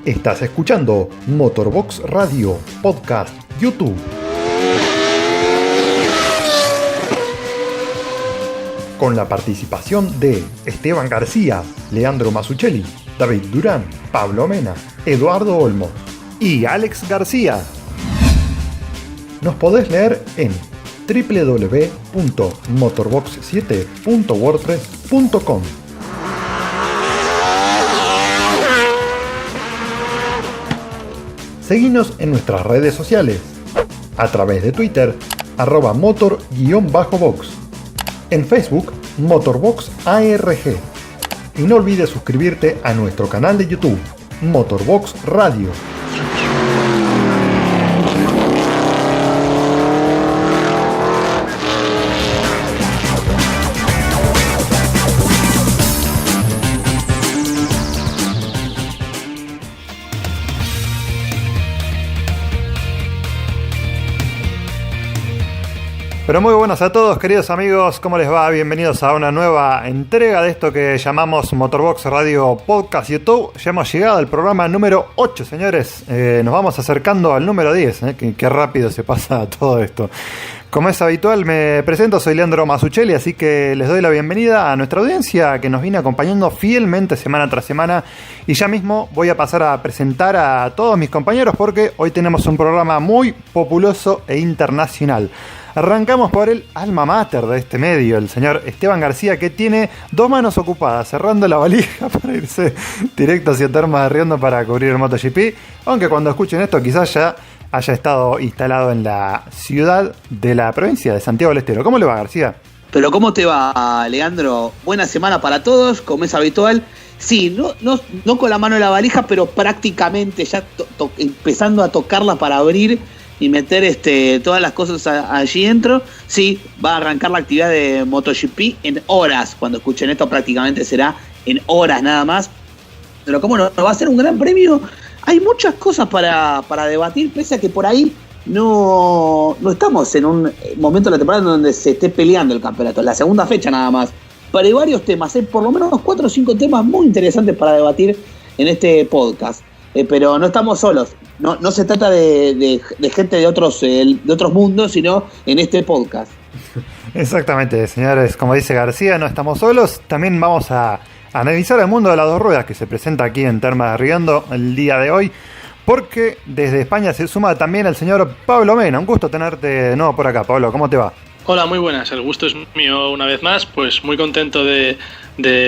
Estás escuchando Motorbox Radio, podcast, YouTube. Con la participación de Esteban García, Leandro Masuccelli, David Durán, Pablo Mena, Eduardo Olmo y Alex García. Nos podés leer en www.motorbox7.wordpress.com. Seguinos en nuestras redes sociales, a través de Twitter, @motor_box, en Facebook, Motorbox ARG. Y no olvides suscribirte a nuestro canal de YouTube, Motorbox Radio. Pero muy buenas a todos, queridos amigos, ¿cómo les va? Bienvenidos a una nueva entrega de esto que llamamos Motorbox Radio Podcast YouTube. Ya hemos llegado al programa número 8, señores. Nos vamos acercando al número 10, qué rápido se pasa todo esto. Como es habitual, me presento, soy Leandro Masuccelli, así que les doy la bienvenida a nuestra audiencia que nos viene acompañando fielmente semana tras semana. Y ya mismo voy a pasar a presentar a todos mis compañeros porque hoy tenemos un programa muy populoso e internacional. Arrancamos por el alma mater de este medio, el señor Esteban García, que tiene dos manos ocupadas cerrando la valija para irse directo hacia Termas de Riondo para cubrir el MotoGP, aunque cuando escuchen esto quizás ya haya estado instalado en la ciudad de la provincia de Santiago del Estero. ¿Cómo le va, García? Pero ¿cómo te va, Leandro? Buena semana para todos, como es habitual. Sí, no con la mano en la valija, pero prácticamente ya empezando a tocarla para abrir y meter todas las cosas allí dentro. Sí, va a arrancar la actividad de MotoGP en horas. Cuando escuchen esto prácticamente será en horas nada más. Pero ¿cómo no? Va a ser un gran premio. Hay muchas cosas para debatir, pese a que por ahí no estamos en un momento de la temporada donde se esté peleando el campeonato. La segunda fecha nada más. Pero hay varios temas, por lo menos 4 o 5 temas muy interesantes para debatir en este podcast. Pero no estamos solos. No se trata de gente de otros mundos, sino en este podcast. Exactamente, señores. Como dice García, no estamos solos. También vamos a analizar el mundo de las dos ruedas que se presenta aquí en Termas de Riondo el día de hoy. Porque desde España se suma también el señor Pablo Mena. Un gusto tenerte de nuevo por acá, Pablo. ¿Cómo te va? Hola, muy buenas. El gusto es mío una vez más. Pues muy contento de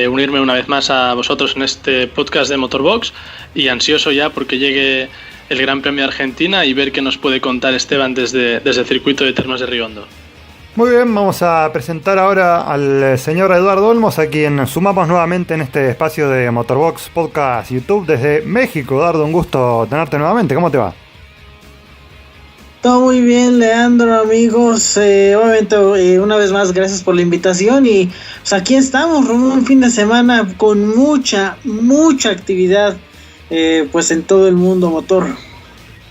unirme una vez más a vosotros en este podcast de Motorbox y ansioso ya porque llegue el Gran Premio de Argentina y ver qué nos puede contar Esteban desde el circuito de Termas de Riondo. Muy bien, vamos a presentar ahora al señor Eduardo Olmos, a quien sumamos nuevamente en este espacio de Motorbox Podcast YouTube desde México. Eduardo, un gusto tenerte nuevamente. ¿Cómo te va? Todo muy bien, Leandro, amigos. Obviamente, una vez más, gracias por la invitación. Y pues aquí estamos, rumbo a un fin de semana con mucha actividad pues en todo el mundo motor.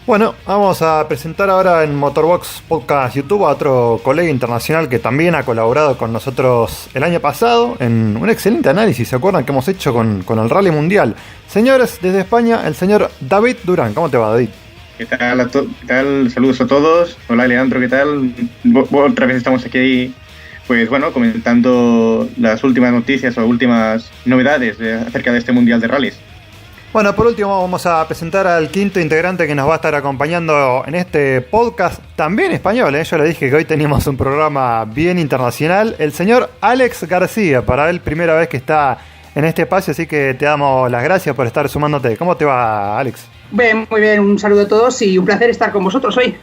Bueno, vamos a presentar ahora en Motorbox Podcast YouTube a otro colega internacional que también ha colaborado con nosotros el año pasado en un excelente análisis, ¿se acuerdan? Que hemos hecho con el Rally Mundial. Señores, desde España, el señor David Durán. ¿Cómo te va, David? ¿Qué tal? ¿Qué tal? Saludos a todos. Hola, Leandro, ¿qué tal? Otra vez estamos aquí, pues bueno, comentando las últimas noticias o últimas novedades acerca de este Mundial de Rallys. Bueno, por último vamos a presentar al quinto integrante que nos va a estar acompañando en este podcast, también español. Yo le dije que hoy teníamos un programa bien internacional, el señor Alex García, para él primera vez que está en este espacio, así que te damos las gracias por estar sumándote. ¿Cómo te va, Alex? Bien, muy bien, un saludo a todos y un placer estar con vosotros hoy.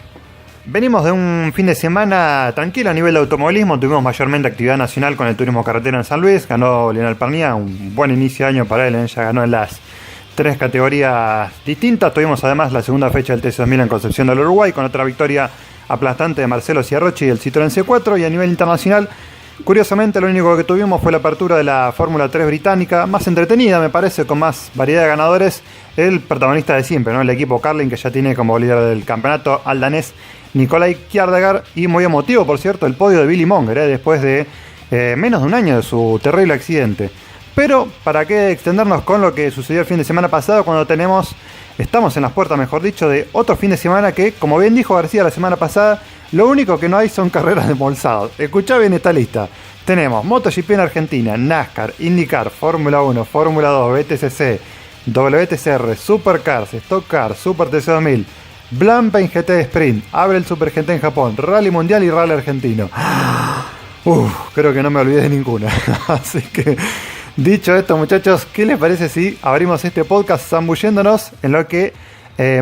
Venimos de un fin de semana tranquilo a nivel de automovilismo, tuvimos mayormente actividad nacional con el turismo carretera en San Luis, ganó Lionel Pernía, un buen inicio de año para él, ya ganó en las 3 categorías distintas. Tuvimos además la segunda fecha del TC2000 en Concepción del Uruguay con otra victoria aplastante de Marcelo Ciarrochi y el Citroën C4. Y a nivel internacional, curiosamente, lo único que tuvimos fue la apertura de la Fórmula 3 británica, más entretenida me parece, con más variedad de ganadores. El protagonista de siempre, ¿no? El equipo Carlin, que ya tiene como líder del campeonato al danés Nicolai Kjærgaard, y muy emotivo, por cierto, el podio de Billy Monger, después de menos de un año de su terrible accidente. Pero, ¿para qué extendernos con lo que sucedió el fin de semana pasado cuando estamos en las puertas, mejor dicho, de otro fin de semana que, como bien dijo García la semana pasada, lo único que no hay son carreras de embolsados? Escuchá bien esta lista. Tenemos MotoGP en Argentina, NASCAR, IndyCar, Fórmula 1, Fórmula 2, BTCC, WTCR, Supercars, Stock Car, Super TC2000, Blancpain GT Sprint, abre el Super GT en Japón, Rally Mundial y Rally Argentino. Creo que no me olvidé de ninguna. Así que, dicho esto, muchachos, ¿qué les parece si abrimos este podcast zambulléndonos en lo que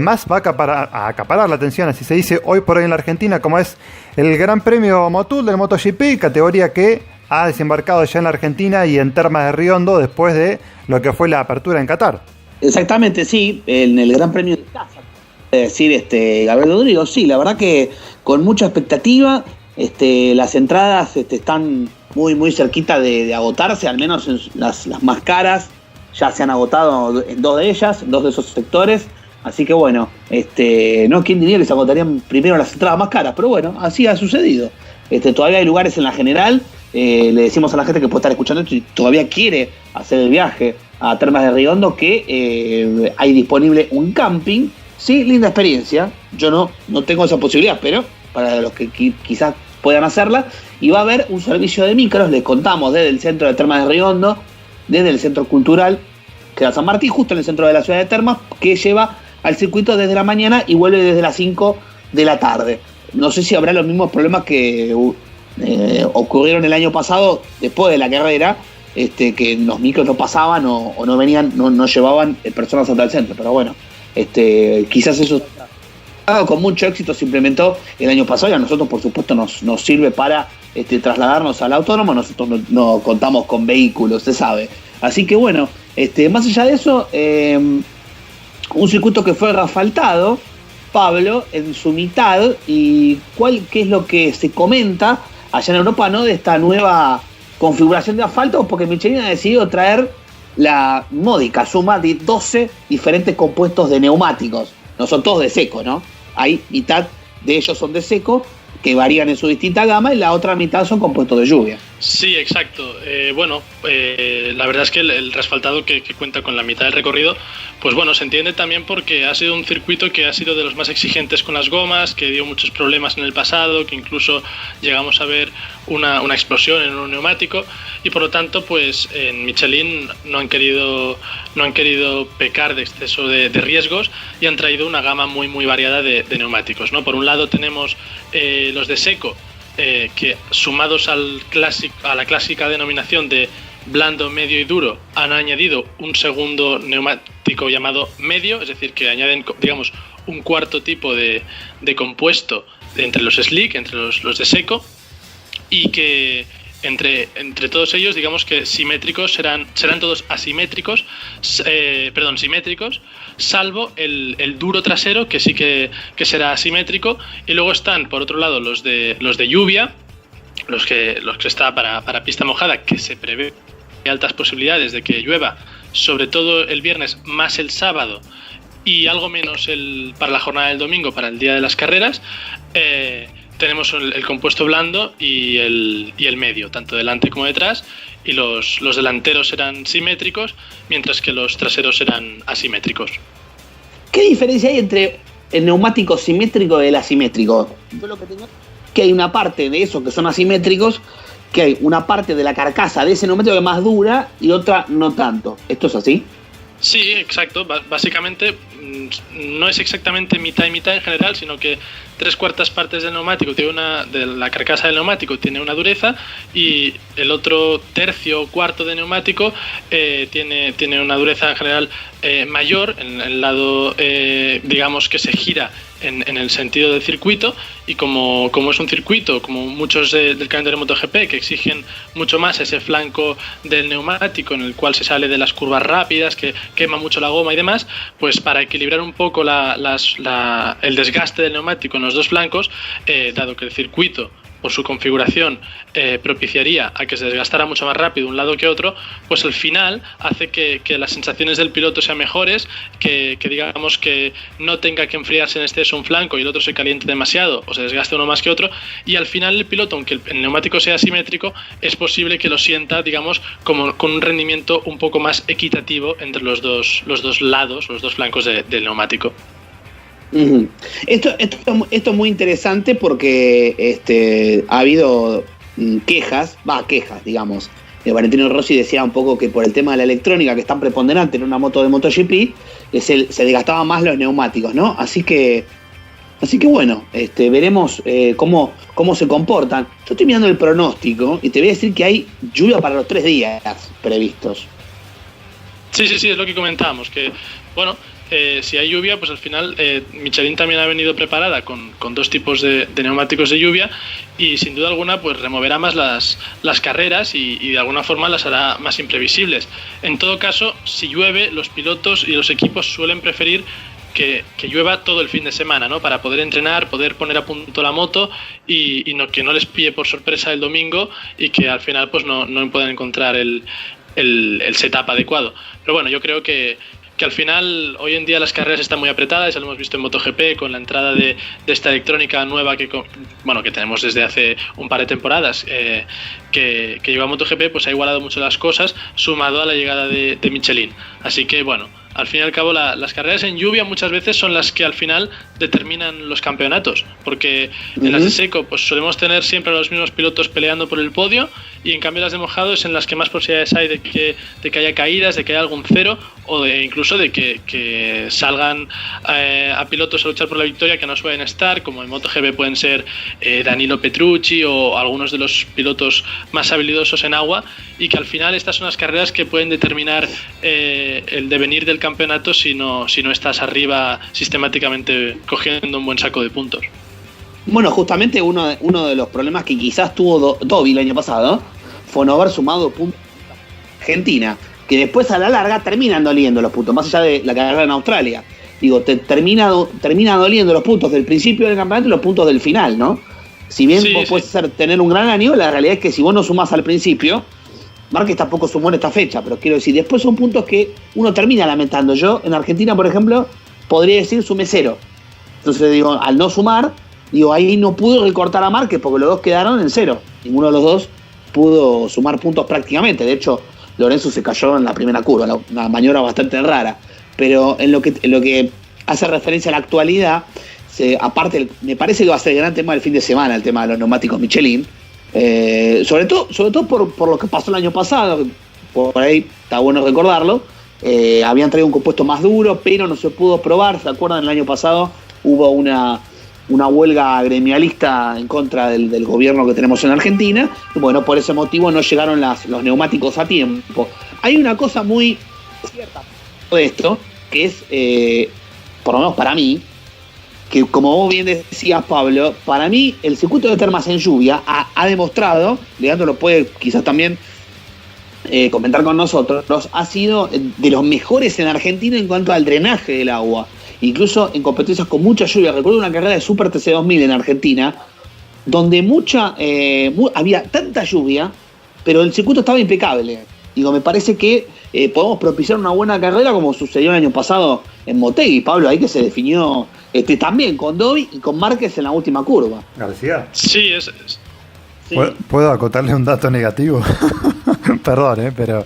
más va a acaparar la atención, así se dice, hoy por hoy en la Argentina, como es el Gran Premio Motul del MotoGP, categoría que ha desembarcado ya en la Argentina y en Termas de Río Hondo después de lo que fue la apertura en Qatar? Exactamente, sí, en el Gran Premio de casa, decir Gabriel Rodrigo, sí, la verdad que con mucha expectativa, las entradas están muy muy cerquita de agotarse, al menos en las más caras ya se han agotado en dos de ellas, en dos de esos sectores, así que bueno, no, quién diría que se agotarían primero las entradas más caras, pero bueno, así ha sucedido. Todavía hay lugares en la general, le decimos a la gente que puede estar escuchando esto y todavía quiere hacer el viaje a Termas de Río Hondo que hay disponible un camping. Sí, linda experiencia, yo no tengo esa posibilidad, pero para los que quizás puedan hacerla, y va a haber un servicio de micros, les contamos, desde el centro de Termas de Río Hondo, desde el centro cultural que da San Martín, justo en el centro de la ciudad de Termas, que lleva al circuito desde la mañana y vuelve desde las 5 de la tarde. No sé si habrá los mismos problemas que ocurrieron el año pasado, después de la carrera, que los micros no pasaban o no venían, no llevaban personas hasta el centro, pero bueno, quizás eso con mucho éxito se implementó el año pasado y a nosotros por supuesto nos sirve para trasladarnos al autónomo. Nosotros no contamos con vehículos, se sabe, así que bueno, más allá de eso, un circuito que fue reasfaltado, Pablo, en su mitad. ¿Y qué es lo que se comenta allá en Europa, no, de esta nueva configuración de asfalto? Porque Michelin ha decidido traer la módica suma de 12 diferentes compuestos de neumáticos. No son todos de seco, ¿no? Hay mitad de ellos son de seco, que varían en su distinta gama, y la otra mitad son compuestos de lluvia. Sí, exacto. La verdad es que el reasfaltado que cuenta con la mitad del recorrido, pues bueno, se entiende también porque ha sido un circuito que ha sido de los más exigentes con las gomas, que dio muchos problemas en el pasado, que incluso llegamos a ver una explosión en un neumático, y por lo tanto, pues en Michelin no han querido pecar de exceso de riesgos y han traído una gama muy muy variada de neumáticos, ¿no? Por un lado tenemos los de seco, que sumados a la clásica denominación de blando, medio y duro, han añadido un segundo neumático llamado medio, es decir, que añaden, digamos, un cuarto tipo de compuesto entre los slick, entre los de seco, y que entre todos ellos, digamos que simétricos serán todos asimétricos, simétricos, salvo el duro trasero, que sí que será asimétrico, y luego están por otro lado los de lluvia, los que está para pista mojada, que se prevé altas posibilidades de que llueva, sobre todo el viernes más el sábado, y algo menos para la jornada del domingo, para el día de las carreras. Tenemos el compuesto blando y el medio, tanto delante como detrás, y los delanteros serán simétricos, mientras que los traseros serán asimétricos. ¿Qué diferencia hay entre el neumático simétrico y el asimétrico? Yo lo que tengo es que hay una parte de esos que son asimétricos, que hay una parte de la carcasa de ese neumático que es más dura y otra no tanto. ¿Esto es así? Sí, exacto. Básicamente no es exactamente mitad y mitad en general, sino que 3/4 partes del neumático de la carcasa del neumático tiene una dureza, y el otro tercio o cuarto de neumático tiene una dureza en general mayor en el lado, digamos, que se gira en el sentido del circuito, y como es un circuito, como muchos del calendario MotoGP, que exigen mucho más ese flanco del neumático en el cual se sale de las curvas rápidas, que quema mucho la goma y demás, pues para equilibrar un poco el desgaste del neumático en los dos flancos, dado que el circuito por su configuración propiciaría a que se desgastara mucho más rápido un lado que otro, pues al final hace que las sensaciones del piloto sean mejores, que digamos que no tenga que enfriarse en exceso un flanco y el otro se caliente demasiado o se desgaste uno más que otro, y al final el piloto, aunque el neumático sea asimétrico, es posible que lo sienta, digamos, como con un rendimiento un poco más equitativo entre los dos lados, los dos flancos del neumático. Uh-huh. Esto es muy interesante porque ha habido quejas, digamos. Valentino Rossi decía un poco que por el tema de la electrónica, que es tan preponderante en una moto de MotoGP, se desgastaban más los neumáticos, ¿no? Así que bueno, veremos cómo se comportan. Yo estoy mirando el pronóstico y te voy a decir que hay lluvia para los 3 días previstos. Sí, es lo que comentábamos, que bueno, si hay lluvia, pues al final Michelin también ha venido preparada con 2 tipos de neumáticos de lluvia, y sin duda alguna pues removerá más las carreras y de alguna forma las hará más imprevisibles. En todo caso, si llueve, los pilotos y los equipos suelen preferir que llueva todo el fin de semana, ¿no? Para poder entrenar, poder poner a punto la moto y que no les pille por sorpresa el domingo y que al final pues no puedan encontrar el setup adecuado. Pero bueno, yo creo que al final hoy en día las carreras están muy apretadas, ya lo hemos visto en MotoGP con la entrada de esta electrónica nueva que tenemos desde hace un par de temporadas que llegó a MotoGP, pues ha igualado mucho las cosas, sumado a la llegada de Michelin. Así que bueno, al fin y al cabo las carreras en lluvia muchas veces son las que al final determinan los campeonatos, porque en las de seco pues solemos tener siempre a los mismos pilotos peleando por el podio, y en cambio las de mojado es en las que más posibilidades hay de que haya caídas, de que haya algún cero, o incluso de que salgan a pilotos a luchar por la victoria que no suelen estar, como en MotoGP pueden ser Danilo Petrucci o algunos de los pilotos más habilidosos en agua, y que al final estas son las carreras que pueden determinar el devenir del campeonato si no estás arriba sistemáticamente cogiendo un buen saco de puntos. Bueno, justamente uno de los problemas que quizás tuvo Dovi el año pasado fue no haber sumado puntos a Argentina, que después a la larga terminan doliendo los puntos, más allá de la carrera en Australia. Digo, termina doliendo los puntos del principio del campeonato y los puntos del final, ¿no? Si bien vos puedes tener un gran año, la realidad es que si vos no sumás al principio, Márquez tampoco sumó en esta fecha, pero quiero decir, después son puntos que uno termina lamentando. Yo en Argentina, por ejemplo, podría decir sumé 0. Entonces digo, al no sumar, ahí no pudo recortar a Márquez porque los dos quedaron en 0. Ninguno de los dos pudo sumar puntos prácticamente. De hecho, Lorenzo se cayó en la primera curva, una maniobra bastante rara. Pero en lo que hace referencia a la actualidad, aparte, me parece que va a ser el gran tema del fin de semana, el tema de los neumáticos Michelin. Sobre todo por lo que pasó el año pasado, por ahí está bueno recordarlo. Habían traído un compuesto más duro, pero no se pudo probar. ¿Se acuerdan? El año pasado hubo una huelga gremialista en contra del gobierno que tenemos en Argentina, y bueno, por ese motivo no llegaron los neumáticos a tiempo. Hay una cosa muy cierta de esto, que es, por lo menos para mí, que como vos bien decías, Pablo, para mí el circuito de Termas en lluvia ha demostrado, Leandro lo puede quizás también comentar con nosotros, ha sido de los mejores en Argentina en cuanto al drenaje del agua. Incluso en competencias con mucha lluvia. Recuerdo una carrera de Super TC 2000 en Argentina, donde había tanta lluvia, pero el circuito estaba impecable. Digo, me parece que podemos propiciar una buena carrera como sucedió el año pasado en Motegi, Pablo, ahí que se definió también con Dovi y con Márquez en la última curva. García. Sí, sí. ¿Puedo acotarle un dato negativo? Perdón, pero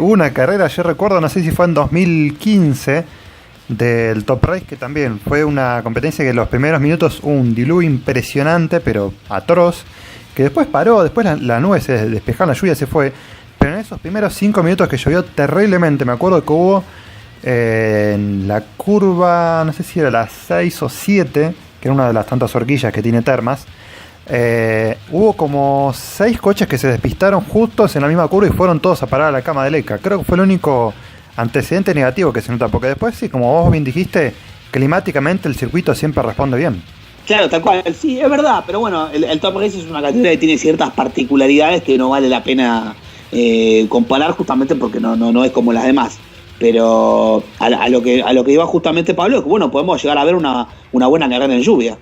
hubo una carrera, yo recuerdo, no sé si fue en 2015, del Top Race, que también fue una competencia que en los primeros minutos hubo un diluvio impresionante, pero atroz, que después paró, después la nube se despejó, la lluvia se fue, pero en esos primeros 5 minutos que llovió terriblemente, me acuerdo que hubo en la curva, no sé si era la 6 o 7, que era una de las tantas horquillas que tiene Termas, hubo como 6 coches que se despistaron justos en la misma curva y fueron todos a parar a la cama de Leica. Creo que fue el único antecedente negativo que se nota, porque después sí, como vos bien dijiste, climáticamente el circuito siempre responde bien. Claro, tal cual, sí, es verdad, pero bueno, el Top Race es una categoría que tiene ciertas particularidades que no vale la pena comparar, justamente porque no es como las demás. Pero a lo que iba justamente Pablo, es que bueno, podemos llegar a ver una buena carrera en lluvia.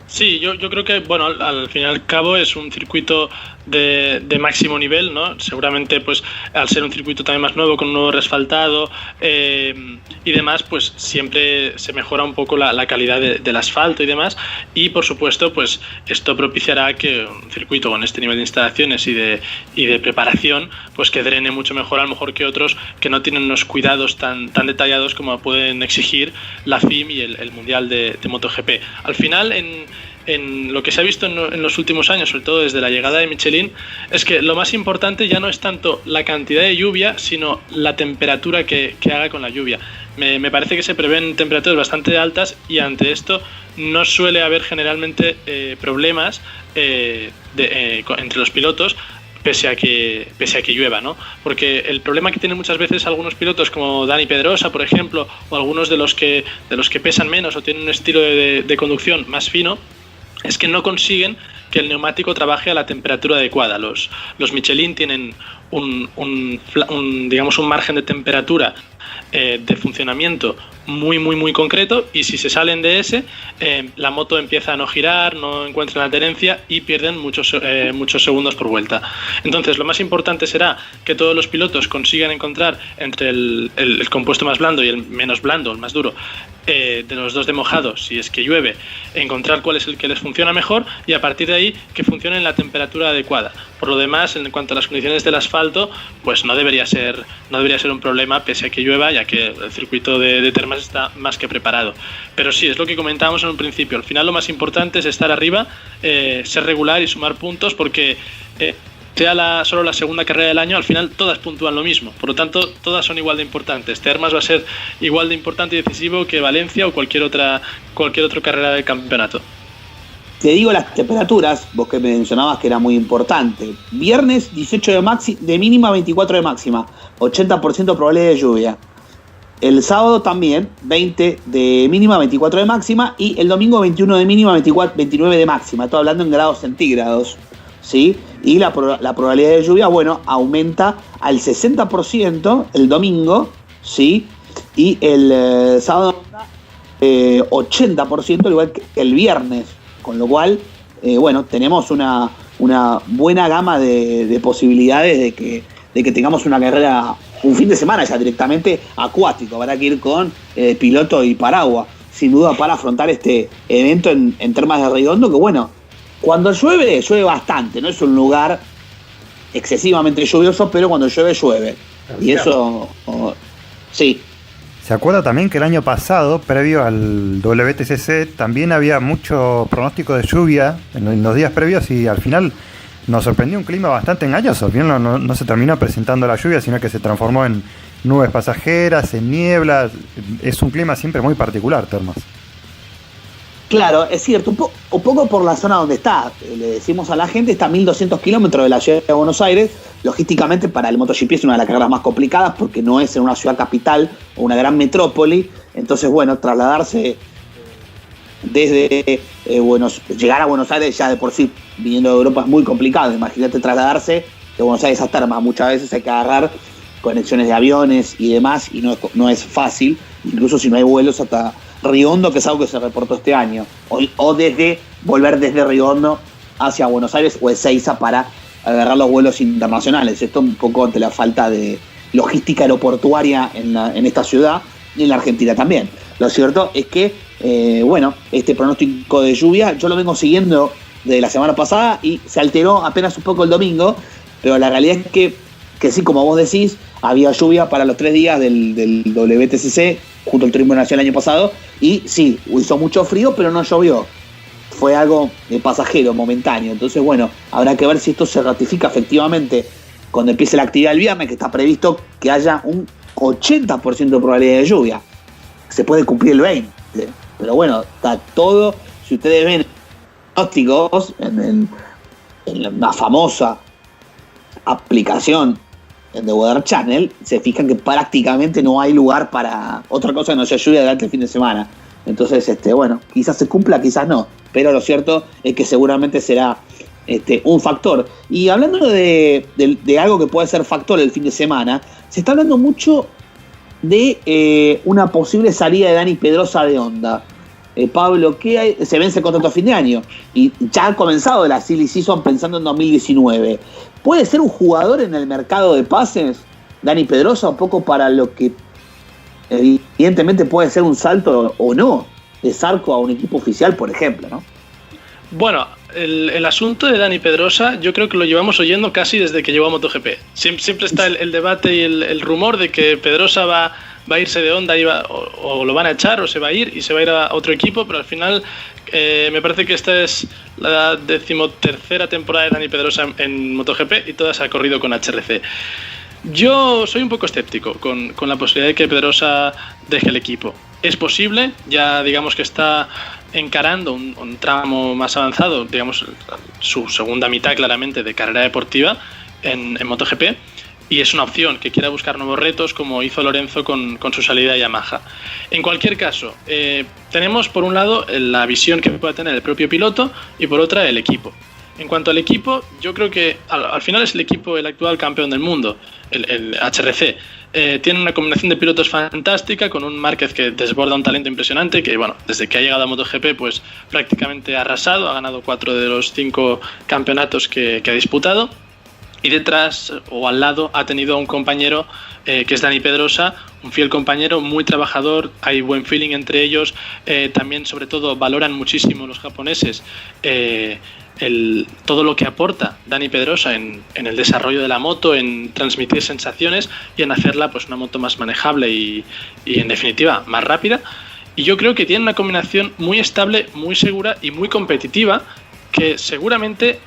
Sí, yo creo que, bueno, al fin y al cabo es un circuito de máximo nivel, ¿no? Seguramente, pues, al ser un circuito también más nuevo, con un nuevo resfaltado y demás, pues siempre se mejora un poco la calidad del asfalto y demás. Y, por supuesto, pues esto propiciará que un circuito con este nivel de instalaciones y de preparación, pues que drene mucho mejor, a lo mejor, que otros que no tienen unos cuidados tan detallados como pueden exigir la FIM y el Mundial de MotoGP. Al final, en lo que se ha visto en los últimos años, sobre todo desde la llegada de Michelin, es que lo más importante ya no es tanto la cantidad de lluvia, sino la temperatura que haga con la lluvia. Me parece que se prevén temperaturas bastante altas y ante esto no suele haber generalmente problemas entre los pilotos, pese a que llueva, ¿no? Porque el problema que tienen muchas veces algunos pilotos como Dani Pedrosa, por ejemplo, o algunos de los que pesan menos o tienen un estilo de conducción más fino, es que no consiguen que el neumático trabaje a la temperatura adecuada. Los Michelin tienen digamos un margen de temperatura de funcionamiento muy concreto, y si se salen de ese, la moto empieza a no girar, no encuentra la adherencia y pierden muchos segundos por vuelta. Entonces, lo más importante será que todos los pilotos consigan encontrar entre el compuesto más blando y el menos blando, el más duro, de los dos de mojado, si es que llueve, encontrar cuál es el que les funciona mejor, y a partir de ahí que funcione en la temperatura adecuada. Por lo demás, en cuanto a las condiciones del asfalto, pues no debería ser un problema pese a que llueva, ya que el circuito de Termas está más que preparado. Pero sí, es lo que comentábamos en un principio, al final lo más importante es estar arriba, ser regular y sumar puntos, porque sea solo la segunda carrera del año, al final todas puntúan lo mismo, por lo tanto todas son igual de importantes. Termas va a ser igual de importante y decisivo que Valencia o cualquier otra carrera del campeonato. Te digo las temperaturas, vos que mencionabas que era muy importante. Viernes 18 de mínima, 24 de máxima, 80% probabilidad de lluvia. El sábado también 20 de mínima, 24 de máxima, y el domingo 21 de mínima, 29 de máxima. Estoy hablando en grados centígrados, ¿sí? Y la probabilidad de lluvia, bueno, aumenta al 60% el domingo, ¿sí? Y el sábado 80%, al igual que el viernes. Con lo cual, bueno, tenemos una buena gama de posibilidades de que tengamos una carrera, un fin de semana ya directamente acuático. Habrá que ir con piloto y paraguas, sin duda, para afrontar este evento en Termas de Redondo, que bueno, cuando llueve bastante, no es un lugar excesivamente lluvioso, pero cuando llueve. Y eso, sí. ¿Se acuerda también que el año pasado, previo al WTCC, también había mucho pronóstico de lluvia en los días previos, y al final nos sorprendió un clima bastante engañoso? Al final no se terminó presentando la lluvia, sino que se transformó en nubes pasajeras, en nieblas. Es un clima siempre muy particular, Termas. Claro, es cierto, un poco por la zona donde está. Le decimos a la gente, está a 1200 kilómetros de la ciudad de Buenos Aires. Logísticamente, para el MotoGP es una de las carreras más complicadas, porque no es en una ciudad capital o una gran metrópoli. Entonces, bueno, trasladarse desde llegar a Buenos Aires ya de por sí, viniendo de Europa, es muy complicado. Imagínate trasladarse de Buenos Aires a Termas. Muchas veces hay que agarrar conexiones de aviones y demás, y no es fácil, incluso si no hay vuelos hasta Riondo, que es algo que se reportó este año, o volver desde Riondo hacia Buenos Aires o Ezeiza para agarrar los vuelos internacionales. Esto un poco ante la falta de logística aeroportuaria en esta ciudad y en la Argentina también. Lo cierto es que, este pronóstico de lluvia yo lo vengo siguiendo desde la semana pasada y se alteró apenas un poco el domingo, pero la realidad es que sí, como vos decís, había lluvia para los 3 días del WTCC junto al Turismo Nacional el año pasado, y sí, hizo mucho frío, pero no llovió. Fue algo pasajero, momentáneo. Entonces, bueno, habrá que ver si esto se ratifica efectivamente cuando empiece la actividad el viernes, que está previsto que haya un 80% de probabilidad de lluvia. Se puede cumplir el 20%, pero bueno, está todo. Si ustedes ven pronósticos en la famosa aplicación en The Weather Channel, se fijan que prácticamente no hay lugar para otra cosa que no sea lluvia durante el fin de semana. Entonces, bueno, quizás se cumpla, quizás no, pero lo cierto es que seguramente será un factor. Y hablando de algo que puede ser factor el fin de semana, se está hablando mucho de una posible salida de Dani Pedrosa de Honda. Pablo, se vence el contrato a fin de año y ya ha comenzado la silly season pensando en 2019. ¿Puede ser un jugador en el mercado de pases, Dani Pedrosa, un poco para lo que evidentemente puede ser un salto o no de Zarco a un equipo oficial, por ejemplo, ¿no? Bueno, el asunto de Dani Pedrosa yo creo que lo llevamos oyendo casi desde que llegó a MotoGP. Siempre está el debate y el rumor de que Pedrosa va a irse de Honda o lo van a echar o se va a ir y se va a ir a otro equipo, pero al final me parece que esta es la 13ª temporada de Dani Pedrosa en MotoGP y toda se ha corrido con HRC. Yo soy un poco escéptico con la posibilidad de que Pedrosa deje el equipo. Es posible, ya digamos que está encarando un tramo más avanzado, digamos su segunda mitad claramente de carrera deportiva en MotoGP, y es una opción que quiera buscar nuevos retos como hizo Lorenzo con su salida a Yamaha. En cualquier caso, tenemos por un lado la visión que pueda tener el propio piloto y por otra el equipo. En cuanto al equipo, yo creo que al final es el equipo el actual campeón del mundo, el HRC. Tiene una combinación de pilotos fantástica, con un Márquez que desborda un talento impresionante, que bueno, desde que ha llegado a MotoGP pues prácticamente ha arrasado, ha ganado 4 de los 5 campeonatos que ha disputado, y detrás o al lado ha tenido a un compañero que es Dani Pedrosa, un fiel compañero, muy trabajador, hay buen feeling entre ellos, también sobre todo valoran muchísimo los japoneses todo lo que aporta Dani Pedrosa en el desarrollo de la moto, en transmitir sensaciones y en hacerla pues una moto más manejable y en definitiva más rápida. Y yo creo que tiene una combinación muy estable, muy segura y muy competitiva, que seguramente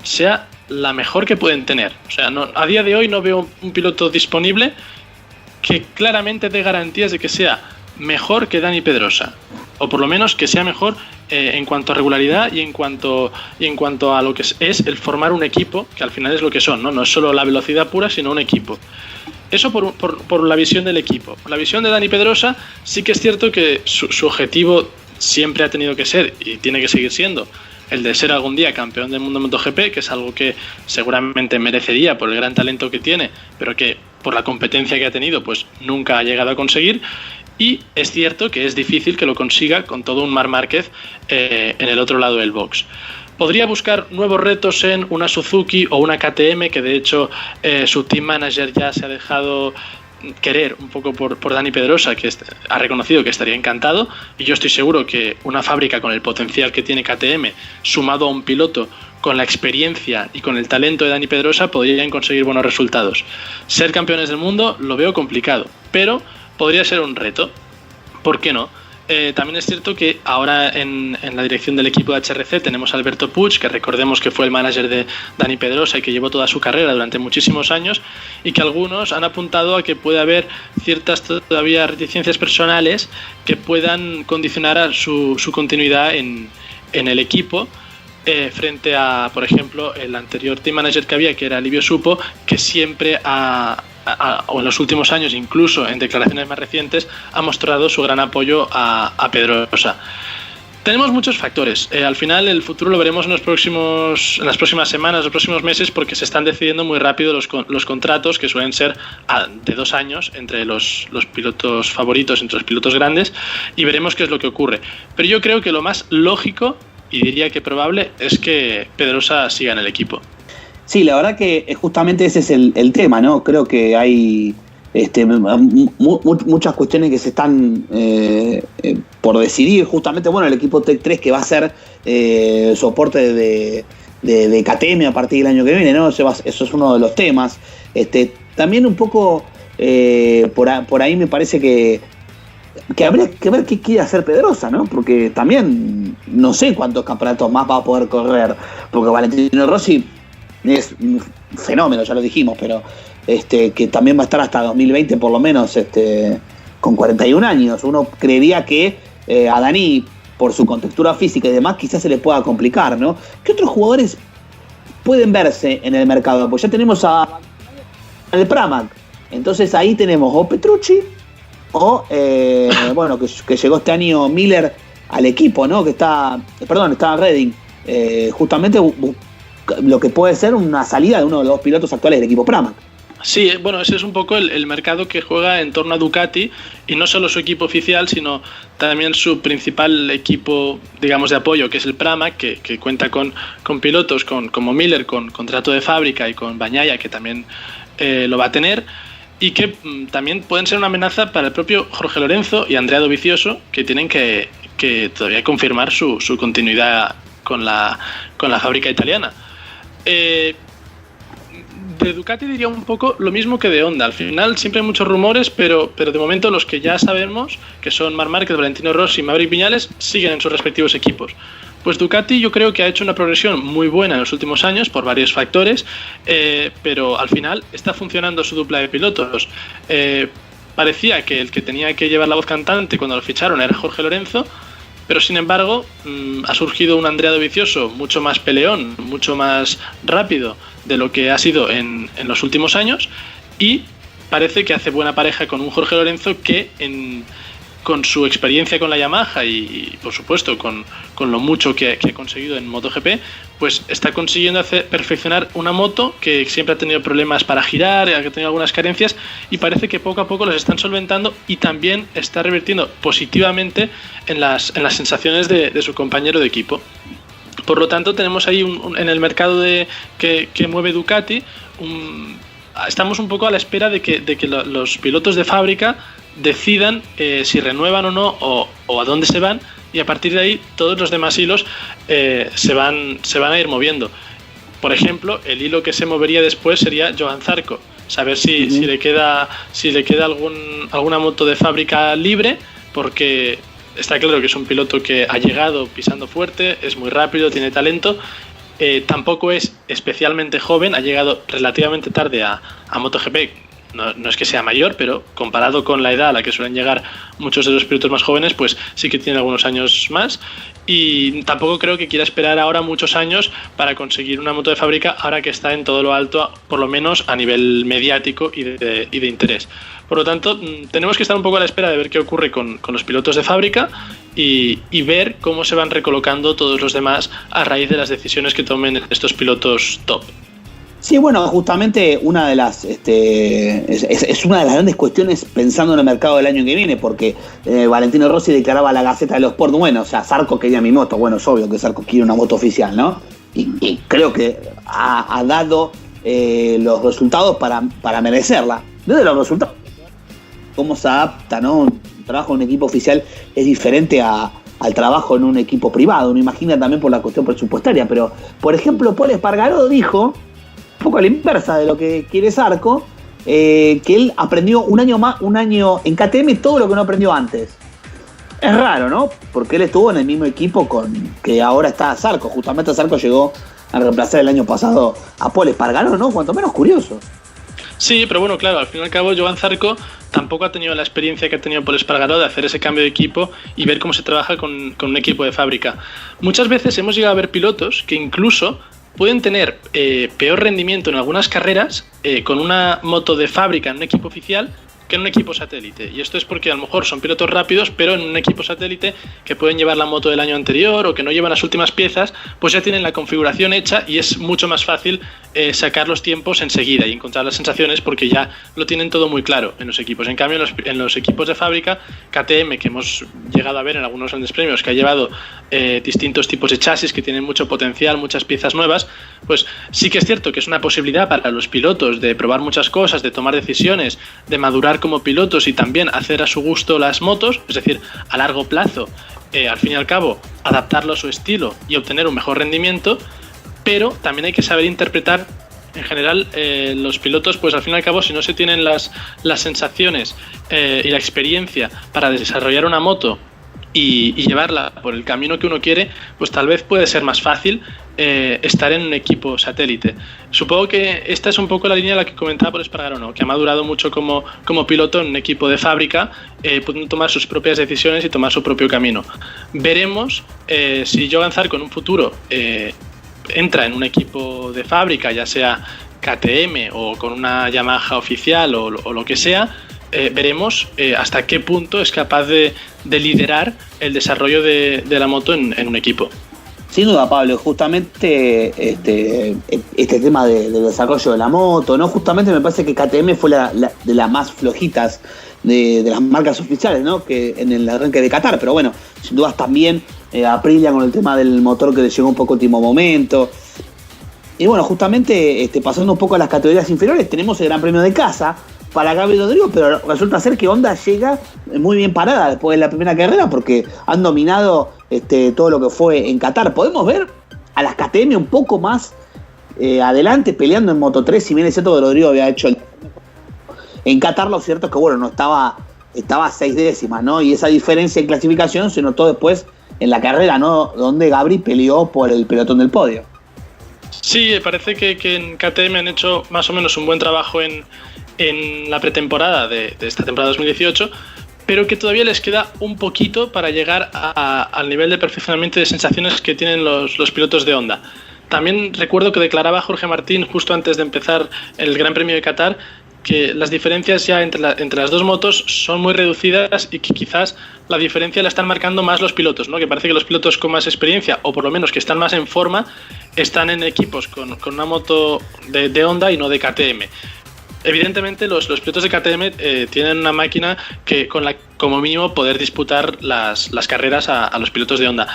sea la mejor que pueden tener. O sea, a día de hoy no veo un piloto disponible que claramente dé garantías de que sea mejor que Dani Pedrosa, o por lo menos que sea mejor en cuanto a regularidad y en cuanto a lo que es el formar un equipo, que al final es lo que son, no es solo la velocidad pura, sino un equipo. Eso por la visión del equipo. Por la visión de Dani Pedrosa, sí que es cierto que su objetivo siempre ha tenido que ser, y tiene que seguir siendo, el de ser algún día campeón del mundo MotoGP, que es algo que seguramente merecería por el gran talento que tiene, pero que por la competencia que ha tenido pues nunca ha llegado a conseguir. Y es cierto que es difícil que lo consiga con todo un Marc Márquez en el otro lado del box. Podría buscar nuevos retos en una Suzuki o una KTM, que de hecho su team manager ya se ha dejado querer un poco por Dani Pedrosa, que ha reconocido que estaría encantado, y yo estoy seguro que una fábrica con el potencial que tiene KTM, sumado a un piloto con la experiencia y con el talento de Dani Pedrosa, podrían conseguir buenos resultados. Ser campeones del mundo lo veo complicado, pero podría ser un reto. ¿Por qué no? También es cierto que ahora en la dirección del equipo de HRC tenemos a Alberto Puig, que recordemos que fue el manager de Dani Pedrosa y que llevó toda su carrera durante muchísimos años, y que algunos han apuntado a que puede haber ciertas todavía reticencias personales que puedan condicionar a su continuidad en el equipo, frente a, por ejemplo, el anterior team manager que había, que era Livio Supo, que siempre o en los últimos años, incluso en declaraciones más recientes, ha mostrado su gran apoyo a Pedrosa. Tenemos muchos factores. Al final el futuro lo veremos en las próximas semanas, los próximos meses, porque se están decidiendo muy rápido los contratos, que suelen ser de 2 años entre los pilotos favoritos, entre los pilotos grandes, y veremos qué es lo que ocurre. Pero yo creo que lo más lógico, y diría que probable, es que Pedrosa siga en el equipo. Sí, la verdad que justamente ese es el tema, ¿no? Creo que hay muchas cuestiones que se están por decidir. Justamente, bueno, el equipo Tech 3 que va a ser soporte de KTM a partir del año que viene, ¿no? Eso es uno de los temas. También un poco por ahí me parece que habría que ver qué quiere hacer Pedrosa, ¿no? Porque también no sé cuántos campeonatos más va a poder correr, porque Valentino Rossi es un fenómeno, ya lo dijimos, pero que también va a estar hasta 2020 por lo menos, con 41 años. Uno creería que a Dani, por su contextura física y demás, quizás se le pueda complicar, ¿no? ¿Qué otros jugadores pueden verse en el mercado? Pues ya tenemos al Pramac, entonces ahí tenemos o Petrucci o bueno, que llegó este año Miller al equipo, ¿no? Está Redding, justamente lo que puede ser una salida de uno de los 2 pilotos actuales del equipo Pramac. Sí, bueno, ese es un poco el mercado que juega en torno a Ducati, y no solo su equipo oficial, sino también su principal equipo, digamos, de apoyo, que es el Pramac, que cuenta con pilotos como Miller, con contrato de fábrica, y con Bagnaia, que también lo va a tener, y que también pueden ser una amenaza para el propio Jorge Lorenzo y Andrea Dovizioso, que tienen que todavía confirmar su continuidad con la fábrica italiana. De Ducati diría un poco lo mismo que de Honda. Al final siempre hay muchos rumores, pero de momento los que ya sabemos, que son Marc Márquez, Valentino Rossi y Maverick Viñales, siguen en sus respectivos equipos. Pues Ducati yo creo que ha hecho una progresión muy buena en los últimos años por varios factores, pero al final está funcionando su dupla de pilotos. Parecía que el que tenía que llevar la voz cantante cuando lo ficharon era Jorge Lorenzo, pero sin embargo ha surgido un Andrea Dovizioso mucho más peleón, mucho más rápido de lo que ha sido en los últimos años, y parece que hace buena pareja con un Jorge Lorenzo que con su experiencia con la Yamaha y por supuesto con lo mucho que ha conseguido en MotoGP, pues está consiguiendo perfeccionar una moto que siempre ha tenido problemas para girar, que ha tenido algunas carencias, y parece que poco a poco los están solventando, y también está revirtiendo positivamente en las sensaciones de su compañero de equipo. Por lo tanto, tenemos ahí en el mercado que mueve Ducati, estamos un poco a la espera de que los pilotos de fábrica decidan si renuevan o no, o a dónde se van, y a partir de ahí todos los demás hilos se van a ir moviendo. Por ejemplo, el hilo que se movería después sería Johan Zarco, saber si le queda alguna moto de fábrica libre, porque está claro que es un piloto que ha llegado pisando fuerte, es muy rápido, tiene talento. Tampoco es especialmente joven, ha llegado relativamente tarde a MotoGP. No es que sea mayor, pero comparado con la edad a la que suelen llegar muchos de los pilotos más jóvenes, pues sí que tiene algunos años más, y tampoco creo que quiera esperar ahora muchos años para conseguir una moto de fábrica, ahora que está en todo lo alto, por lo menos a nivel mediático y de interés. Por lo tanto, tenemos que estar un poco a la espera de ver qué ocurre con los pilotos de fábrica y ver cómo se van recolocando todos los demás a raíz de las decisiones que tomen estos pilotos top. Sí, bueno, justamente una de las es una de las grandes cuestiones pensando en el mercado del año que viene, porque Valentino Rossi declaraba a la Gaceta de los Sport, bueno, o sea, Zarco quería mi moto, bueno, es obvio que Zarco quiere una moto oficial, ¿no? Y creo que ha dado los resultados para merecerla. Desde los resultados, cómo se adapta, ¿no? Un trabajo en un equipo oficial es diferente al trabajo en un equipo privado, uno imagina también por la cuestión presupuestaria, pero, por ejemplo, Pol Espargaró dijo, un poco a la inversa de lo que quiere Zarco, que él aprendió un año en KTM todo lo que no aprendió antes. Es raro, ¿no? Porque él estuvo en el mismo equipo con que ahora está Zarco. Justamente Zarco llegó a reemplazar el año pasado a Pol Espargaró, ¿no? Cuanto menos curioso. Sí, pero bueno, claro, al fin y al cabo Johan Zarco tampoco ha tenido la experiencia que ha tenido Pol Espargaró de hacer ese cambio de equipo y ver cómo se trabaja con un equipo de fábrica. Muchas veces hemos llegado a ver pilotos que incluso pueden tener peor rendimiento en algunas carreras con una moto de fábrica en un equipo oficial que en un equipo satélite, y esto es porque a lo mejor son pilotos rápidos, pero en un equipo satélite que pueden llevar la moto del año anterior o que no llevan las últimas piezas, pues ya tienen la configuración hecha y es mucho más fácil sacar los tiempos enseguida y encontrar las sensaciones porque ya lo tienen todo muy claro en los equipos. En cambio, en los equipos de fábrica, KTM, que hemos llegado a ver en algunos grandes premios, que ha llevado distintos tipos de chasis que tienen mucho potencial, muchas piezas nuevas, pues sí que es cierto que es una posibilidad para los pilotos de probar muchas cosas, de tomar decisiones, de madurar como pilotos y también hacer a su gusto las motos, es decir, a largo plazo, al fin y al cabo, adaptarlo a su estilo y obtener un mejor rendimiento, pero también hay que saber interpretar en general los pilotos, pues al fin y al cabo, si no se tienen las sensaciones y la experiencia para desarrollar una moto y llevarla por el camino que uno quiere, pues tal vez puede ser más fácil estar en un equipo satélite. Supongo que esta es un poco la línea de la que comentaba Pol Espargaró, ¿no? Que ha madurado mucho como piloto en un equipo de fábrica, pudiendo tomar sus propias decisiones y tomar su propio camino. Veremos si Johan Zarco en un futuro entra en un equipo de fábrica, ya sea KTM o con una Yamaha oficial o lo que sea. Veremos hasta qué punto es capaz de liderar el desarrollo de la moto en un equipo. Sin duda, Pablo, justamente este tema del desarrollo de la moto, ¿no? Justamente me parece que KTM fue de las más flojitas de las marcas oficiales, ¿no? Que en el arranque de Qatar, pero bueno, sin dudas también Aprilia con el tema del motor que le llegó un poco último momento. Y bueno, justamente pasando un poco a las categorías inferiores, tenemos el Gran Premio de casa para Gabriel Rodrigo, pero resulta ser que Honda llega muy bien parada después de la primera carrera porque han dominado todo lo que fue en Qatar. Podemos ver a las KTM un poco más adelante peleando en Moto 3, si bien es cierto que Rodrigo había hecho en Qatar, lo cierto es que bueno, no estaba a 6 décimas, ¿no? Y esa diferencia en clasificación se notó después en la carrera, ¿no? Donde Gabri peleó por el pelotón del podio. Sí, parece que en KTM han hecho más o menos un buen trabajo en la pretemporada de esta temporada 2018, pero que todavía les queda un poquito para llegar al nivel de perfeccionamiento y de sensaciones que tienen los pilotos de Honda. También recuerdo que declaraba Jorge Martín justo antes de empezar el Gran Premio de Qatar que las diferencias ya entre las dos motos son muy reducidas y que quizás la diferencia la están marcando más los pilotos, ¿no? Que parece que los pilotos con más experiencia, o por lo menos que están más en forma, están en equipos con una moto de Honda y no de KTM. Evidentemente los pilotos de KTM tienen una máquina que con la como mínimo poder disputar las carreras a los pilotos de Honda.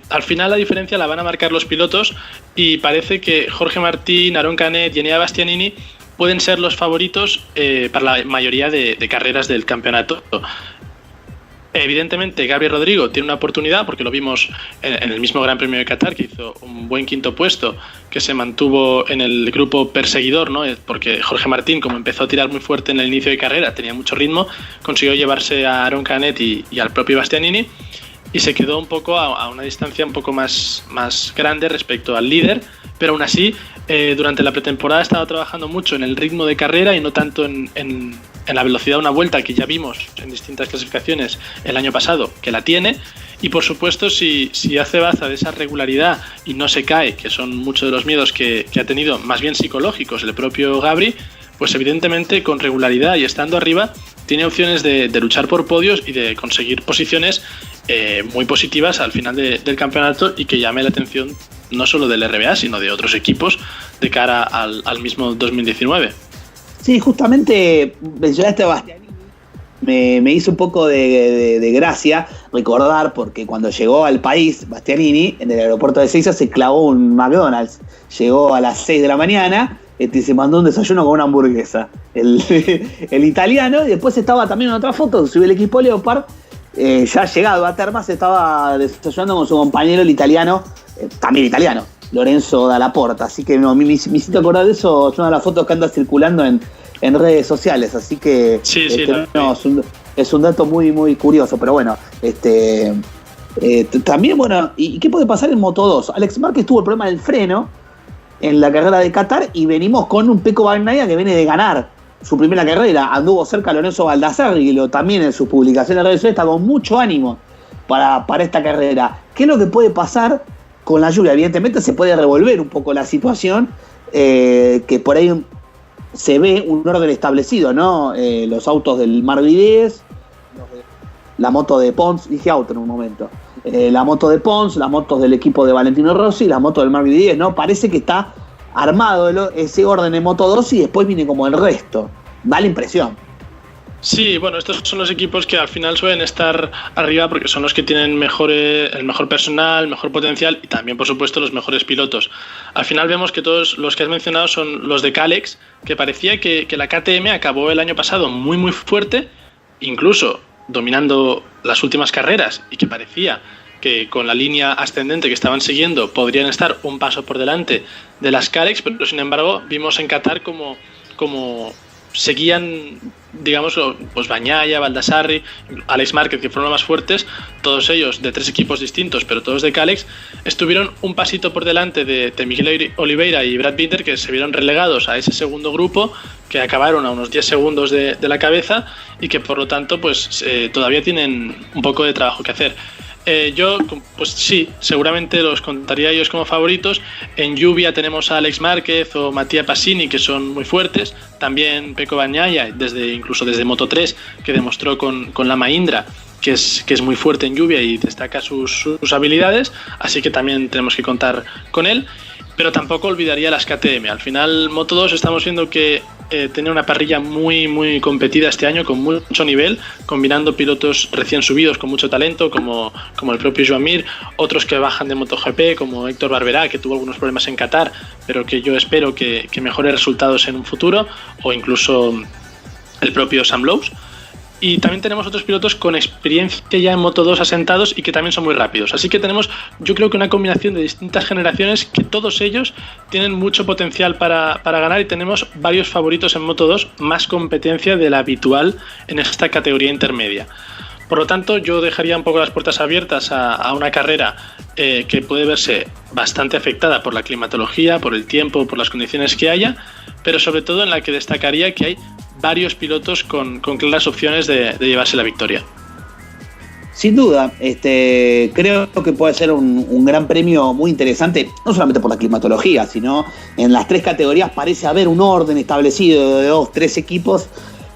Al final la diferencia la van a marcar los pilotos y parece que Jorge Martín, Aron Canet y Enea Bastianini pueden ser los favoritos para la mayoría de carreras del campeonato. Evidentemente Gabriel Rodrigo tiene una oportunidad porque lo vimos en el mismo Gran Premio de Qatar, que hizo un buen quinto puesto, que se mantuvo en el grupo perseguidor, ¿no? Porque Jorge Martín, como empezó a tirar muy fuerte en el inicio de carrera, tenía mucho ritmo, consiguió llevarse a Aron Canet y al propio Bastianini y se quedó un poco a una distancia un poco más grande respecto al líder, pero aún así durante la pretemporada estaba trabajando mucho en el ritmo de carrera y no tanto en la velocidad de una vuelta, que ya vimos en distintas clasificaciones el año pasado que la tiene. Y por supuesto, si hace baza de esa regularidad y no se cae, que son muchos de los miedos que ha tenido, más bien psicológicos, el propio Gabri, pues evidentemente con regularidad y estando arriba tiene opciones de luchar por podios y de conseguir posiciones muy positivas al final del campeonato y que llame la atención no solo del RBA sino de otros equipos de cara al mismo 2019. Sí, justamente mencionaste a Bastianini, me hizo un poco de gracia recordar, porque cuando llegó al país Bastianini, en el aeropuerto de Ezeiza se clavó un McDonald's, llegó a las 6 de la mañana, se mandó un desayuno con una hamburguesa, el italiano, y después estaba también en otra foto, subió el equipo Leopard, ya llegado a Termas, estaba desayunando con su compañero el italiano, también italiano, Lorenzo Dalla Porta, así que no, me hiciste acordar de eso, es una de las fotos que anda circulando en redes sociales, así que sí, no, es un dato muy muy curioso, pero bueno, también bueno, ¿y qué puede pasar en Moto 2? Alex Márquez tuvo el problema del freno en la carrera de Qatar y venimos con un Pecco Bagnaia que viene de ganar su primera carrera, anduvo cerca Lorenzo Baldassarri, y también en sus publicaciones en redes sociales está con mucho ánimo para esta carrera. ¿Qué es lo que puede pasar con la lluvia? Evidentemente se puede revolver un poco la situación, que por ahí se ve un orden establecido, ¿no? Los autos del Marc Vidés, la moto de Pons, dije auto en un momento, la moto de Pons, las motos del equipo de Valentino Rossi, la moto del Marc Vidés, ¿no? Parece que está armado ese orden en Moto 2 y después viene como el resto. Da la impresión. Sí, bueno, estos son los equipos que al final suelen estar arriba porque son los que tienen el mejor personal, mejor potencial y también, por supuesto, los mejores pilotos. Al final vemos que todos los que has mencionado son los de Kalex, que parecía que la KTM acabó el año pasado muy muy fuerte, incluso dominando las últimas carreras, y que parecía que con la línea ascendente que estaban siguiendo podrían estar un paso por delante de las Kalex, pero sin embargo vimos en Qatar como seguían, digamos, pues Bagnaia, Baldassarri, Alex Márquez, que fueron los más fuertes, todos ellos de 3 equipos distintos, pero todos de Kalex, estuvieron un pasito por delante de Miguel Oliveira y Brad Binder, que se vieron relegados a ese segundo grupo, que acabaron a unos 10 segundos de la cabeza y que por lo tanto pues todavía tienen un poco de trabajo que hacer. Yo, pues sí, seguramente los contaría ellos como favoritos. En lluvia tenemos a Alex Márquez o Mattia Passini, que son muy fuertes. También Pecco Bagnaia, incluso desde Moto 3, que demostró con la Mahindra que es muy fuerte en lluvia y destaca sus habilidades, así que también tenemos que contar con él. Pero tampoco olvidaría las KTM. Al final, Moto2 estamos viendo que tiene una parrilla muy, muy competida este año, con mucho nivel, combinando pilotos recién subidos con mucho talento, como el propio Joan Mir, otros que bajan de MotoGP, como Héctor Barberá, que tuvo algunos problemas en Qatar, pero que yo espero que mejore resultados en un futuro, o incluso el propio Sam Lowes. Y también tenemos otros pilotos con experiencia ya en Moto2 asentados y que también son muy rápidos. Así que tenemos, yo creo que una combinación de distintas generaciones que todos ellos tienen mucho potencial para ganar, y tenemos varios favoritos en Moto2, más competencia de la habitual en esta categoría intermedia. Por lo tanto, yo dejaría un poco las puertas abiertas a una carrera que puede verse bastante afectada por la climatología, por el tiempo, por las condiciones que haya, pero sobre todo en la que destacaría que hay varios pilotos con claras opciones de llevarse la victoria. Sin duda, creo que puede ser un gran premio muy interesante, no solamente por la climatología, sino en las tres categorías parece haber un orden establecido de 2-3 equipos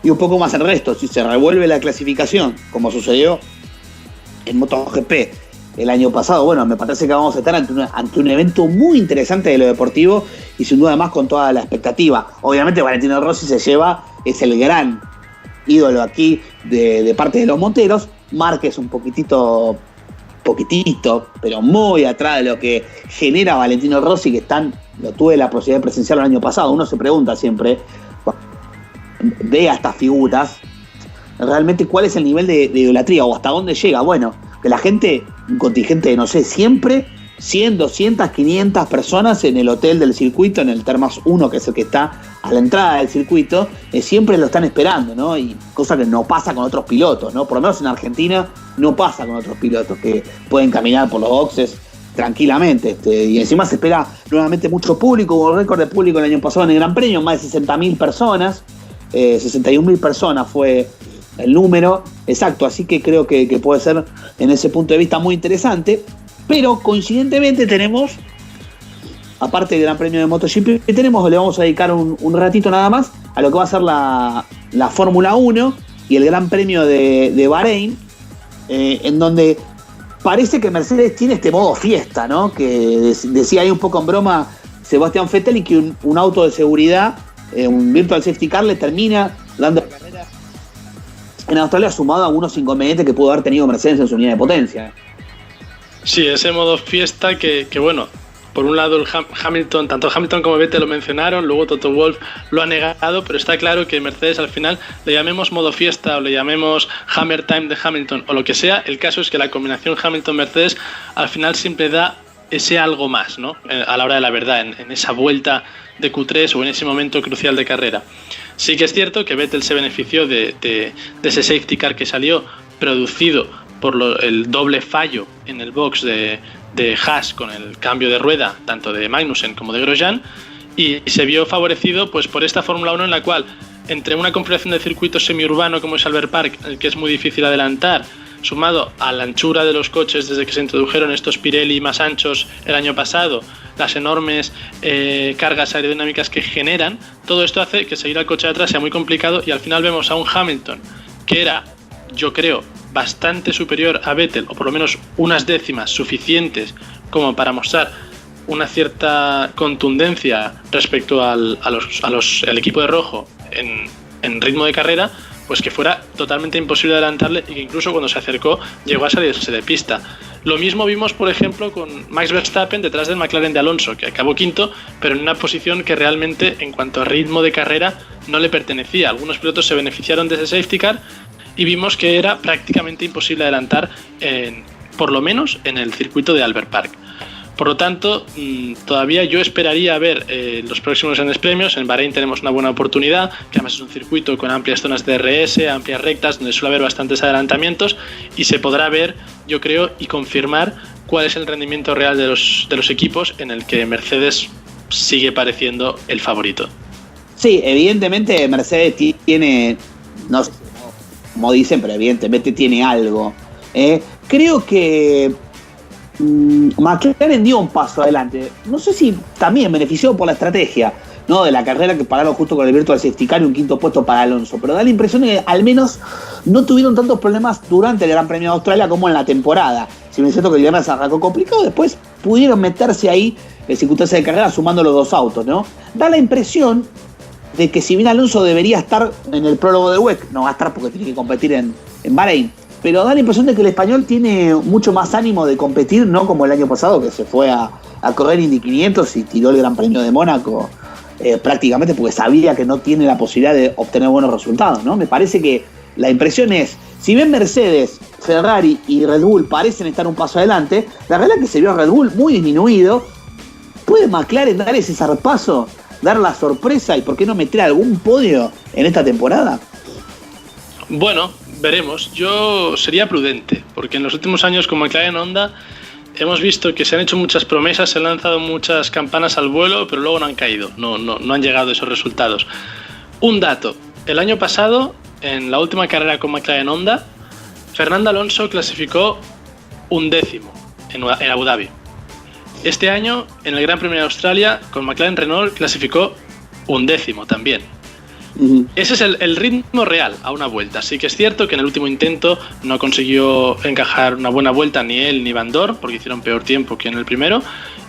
y un poco más el resto. Si se revuelve la clasificación, como sucedió en MotoGP el año pasado, bueno, me parece que vamos a estar ante un evento muy interesante de lo deportivo y sin duda más con toda la expectativa. Obviamente Valentino Rossi es el gran ídolo aquí de parte de los monteros. Márquez un poquitito, pero muy atrás de lo que genera Valentino Rossi, que lo tuve la posibilidad de presenciarlo el año pasado. Uno se pregunta siempre, ve a estas figuras, realmente cuál es el nivel de idolatría o hasta dónde llega. Bueno, que la gente, un contingente de, no sé, siempre 100, 200, 500 personas en el hotel del circuito, en el Termas 1, que es el que está a la entrada del circuito, siempre lo están esperando, ¿no? Y cosa que no pasa con otros pilotos, ¿no? Por lo menos en Argentina no pasa con otros pilotos que pueden caminar por los boxes tranquilamente. Y encima se espera nuevamente mucho público, hubo récord de público el año pasado en el Gran Premio, más de 60.000 personas, 61.000 personas fue el número exacto, así que creo que puede ser en ese punto de vista muy interesante. Pero coincidentemente tenemos, aparte del Gran Premio de MotoGP, le vamos a dedicar un ratito nada más a lo que va a ser la Fórmula 1 y el Gran Premio de Bahrein, en donde parece que Mercedes tiene este modo fiesta, ¿no? Que decía ahí un poco en broma Sebastián Vettel, y que un auto de seguridad, un Virtual Safety Car, le termina dando la carrera en Australia, sumado a algunos inconvenientes que pudo haber tenido Mercedes en su unidad de potencia. Sí, ese modo fiesta que bueno, por un lado Hamilton, tanto Hamilton como Vettel lo mencionaron, luego Toto Wolff lo ha negado, pero está claro que Mercedes al final, le llamemos modo fiesta o le llamemos Hammer Time de Hamilton o lo que sea, el caso es que la combinación Hamilton-Mercedes al final siempre da ese algo más, ¿no? A la hora de la verdad, en esa vuelta de Q3 o en ese momento crucial de carrera. Sí que es cierto que Vettel se benefició de ese safety car que salió producido por el doble fallo en el box de Haas con el cambio de rueda tanto de Magnussen como de Grosjean, y se vio favorecido pues por esta Fórmula 1 en la cual, entre una configuración de circuito semiurbano como es Albert Park, el que es muy difícil adelantar, sumado a la anchura de los coches desde que se introdujeron estos Pirelli más anchos el año pasado, las enormes cargas aerodinámicas que generan, todo esto hace que seguir al coche de atrás sea muy complicado, y al final vemos a un Hamilton que era, yo creo, bastante superior a Vettel, o por lo menos unas décimas suficientes como para mostrar una cierta contundencia respecto al equipo de rojo en ritmo de carrera, pues que fuera totalmente imposible adelantarle, y que incluso cuando se acercó llegó a salirse de pista. Lo mismo vimos, por ejemplo, con Max Verstappen detrás del McLaren de Alonso, que acabó quinto, pero en una posición que realmente, en cuanto a ritmo de carrera, no le pertenecía. Algunos pilotos se beneficiaron de ese safety car y vimos que era prácticamente imposible adelantar, por lo menos en el circuito de Albert Park. Por lo tanto, todavía yo esperaría ver los próximos grandes premios. En Bahrein tenemos una buena oportunidad, que además es un circuito con amplias zonas de DRS, amplias rectas, donde suele haber bastantes adelantamientos, y se podrá ver, yo creo, y confirmar cuál es el rendimiento real de los equipos, en el que Mercedes sigue pareciendo el favorito. Sí, evidentemente Mercedes tiene, no sé, como dicen, pero evidentemente tiene algo. Creo que McLaren dio un paso adelante. No sé si también benefició por la estrategia, ¿no? De la carrera, que pararon justo con el Virtual Safety Car y un quinto puesto para Alonso. Pero da la impresión de que al menos no tuvieron tantos problemas durante el Gran Premio de Australia como en la temporada. Si bien es cierto que el viernes arrancó complicado, después pudieron meterse ahí en circunstancias de carrera sumando los dos autos, ¿no? Da la impresión de que si bien Alonso debería estar en el prólogo de WEC, no va a estar porque tiene que competir en Bahrein, pero da la impresión de que el español tiene mucho más ánimo de competir, no como el año pasado, que se fue a correr Indy 500 y tiró el Gran Premio de Mónaco prácticamente porque sabía que no tiene la posibilidad de obtener buenos resultados, ¿no? Me parece que la impresión es, si bien Mercedes, Ferrari y Red Bull parecen estar un paso adelante, la realidad es que se vio a Red Bull muy disminuido. ¿Puede McLaren dar ese zarpazo, dar la sorpresa y por qué no meter algún podio en esta temporada? Bueno, veremos. Yo sería prudente, porque en los últimos años con McLaren Honda hemos visto que se han hecho muchas promesas, se han lanzado muchas campanas al vuelo, pero luego no han caído, no han llegado esos resultados. Un dato, el año pasado, en la última carrera con McLaren Honda, Fernando Alonso clasificó 11º en Abu Dhabi. Este año, en el Gran Premio de Australia, con McLaren Renault clasificó 11º también. Ese es el ritmo real a una vuelta. Sí que es cierto que en el último intento no consiguió encajar una buena vuelta ni él ni Van Dorn, porque hicieron peor tiempo que en el primero,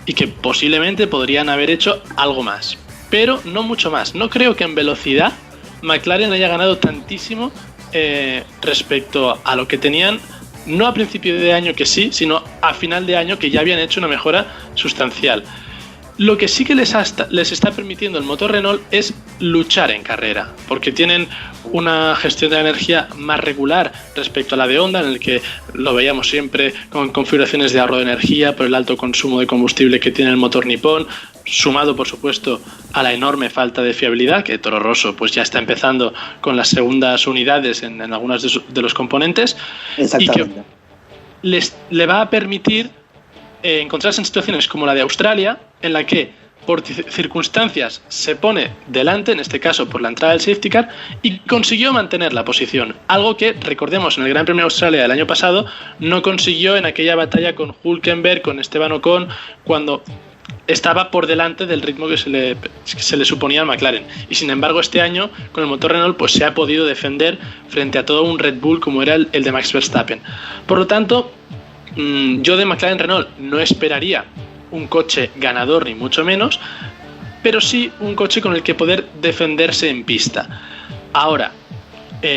y que posiblemente podrían haber hecho algo más, pero no mucho más. No creo que en velocidad McLaren haya ganado tantísimo respecto a lo que tenían, no a principio de año que sí, sino a final de año que ya habían hecho una mejora sustancial. Lo que sí que les está permitiendo el motor Renault es luchar en carrera, porque tienen una gestión de la energía más regular respecto a la de Honda, en el que lo veíamos siempre con configuraciones de ahorro de energía por el alto consumo de combustible que tiene el motor nipón, sumado por supuesto a la enorme falta de fiabilidad, que Toro Rosso pues ya está empezando con las segundas unidades en algunos de los componentes, y que le va a permitir encontrarse en situaciones como la de Australia, en la que por circunstancias se pone delante, en este caso por la entrada del safety car, y consiguió mantener la posición, algo que, recordemos, en el Gran Premio de Australia del año pasado no consiguió en aquella batalla con Hülkenberg, con Esteban Ocon, cuando estaba por delante del ritmo que se le suponía al McLaren. Y sin embargo este año con el motor Renault pues se ha podido defender frente a todo un Red Bull como era el de Max Verstappen. Por lo tanto, yo de McLaren Renault no esperaría un coche ganador ni mucho menos, pero sí un coche con el que poder defenderse en pista. Ahora,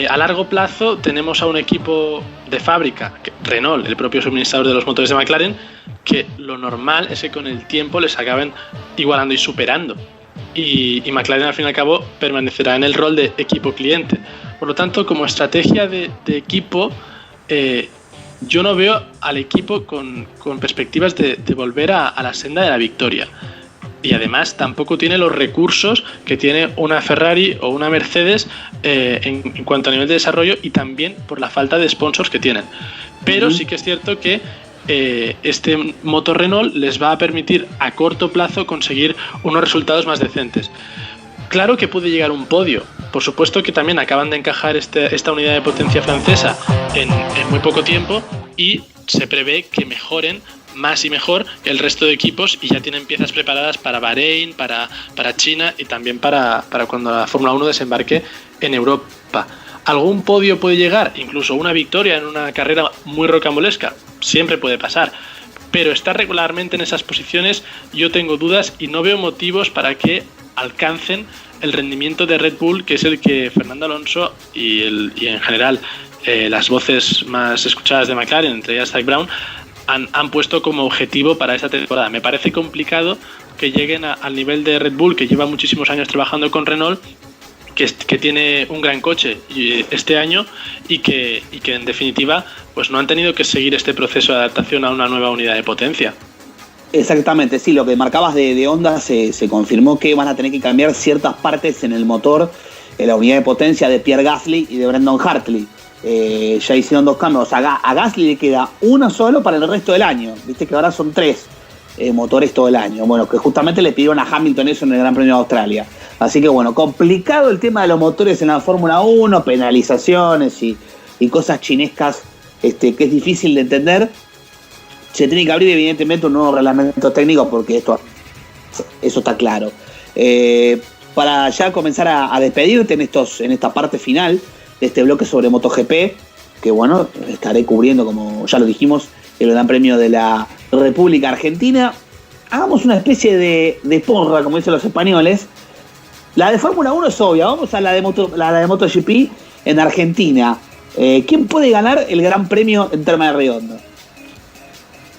a largo plazo tenemos a un equipo de fábrica, Renault, el propio suministrador de los motores de McLaren, que lo normal es que con el tiempo les acaben igualando y superando. Y McLaren al fin y al cabo permanecerá en el rol de equipo cliente. Por lo tanto, como estrategia de equipo, yo no veo al equipo con perspectivas de volver a la senda de la victoria. Y además tampoco tiene los recursos que tiene una Ferrari o una Mercedes en cuanto a nivel de desarrollo, y también por la falta de sponsors que tienen. Pero sí que es cierto que este motor Renault les va a permitir a corto plazo conseguir unos resultados más decentes. Claro que puede llegar un podio. Por supuesto que también acaban de encajar esta unidad de potencia francesa en muy poco tiempo, y se prevé que mejoren más y mejor que el resto de equipos, y ya tienen piezas preparadas para Bahrein, para China y también para cuando la Fórmula 1 desembarque en Europa. ¿Algún podio puede llegar? Incluso una victoria en una carrera muy rocambolesca. Siempre puede pasar. Pero estar regularmente en esas posiciones, yo tengo dudas y no veo motivos para que alcancen el rendimiento de Red Bull, que es el que Fernando Alonso y en general las voces más escuchadas de McLaren, entre ellas Zak Brown, han puesto como objetivo para esta temporada. Me parece complicado que lleguen al nivel de Red Bull, que lleva muchísimos años trabajando con Renault, que tiene un gran coche este año, y que en definitiva pues no han tenido que seguir este proceso de adaptación a una nueva unidad de potencia. Exactamente, sí, lo que marcabas de Honda se confirmó que van a tener que cambiar ciertas partes en el motor, en la unidad de potencia de Pierre Gasly y de Brendan Hartley. Ya hicieron 2 cambios. A Gasly le queda uno solo para el resto del año. Viste que ahora son 3 motores todo el año. Bueno, que justamente le pidieron a Hamilton eso en el Gran Premio de Australia. Así que bueno, complicado el tema de los motores en la Fórmula 1, penalizaciones y cosas chinescas que es difícil de entender. Se tiene que abrir evidentemente un nuevo reglamento técnico, porque eso está claro. para ya comenzar a despedirte en esta parte final de este bloque sobre MotoGP, que bueno, estaré cubriendo, como ya lo dijimos, el Gran Premio de la República Argentina. Hagamos una especie de porra, como dicen los españoles. La de Fórmula 1 es obvia, vamos a la de MotoGP en Argentina. ¿Quién puede ganar el Gran Premio en Terma de Redonda?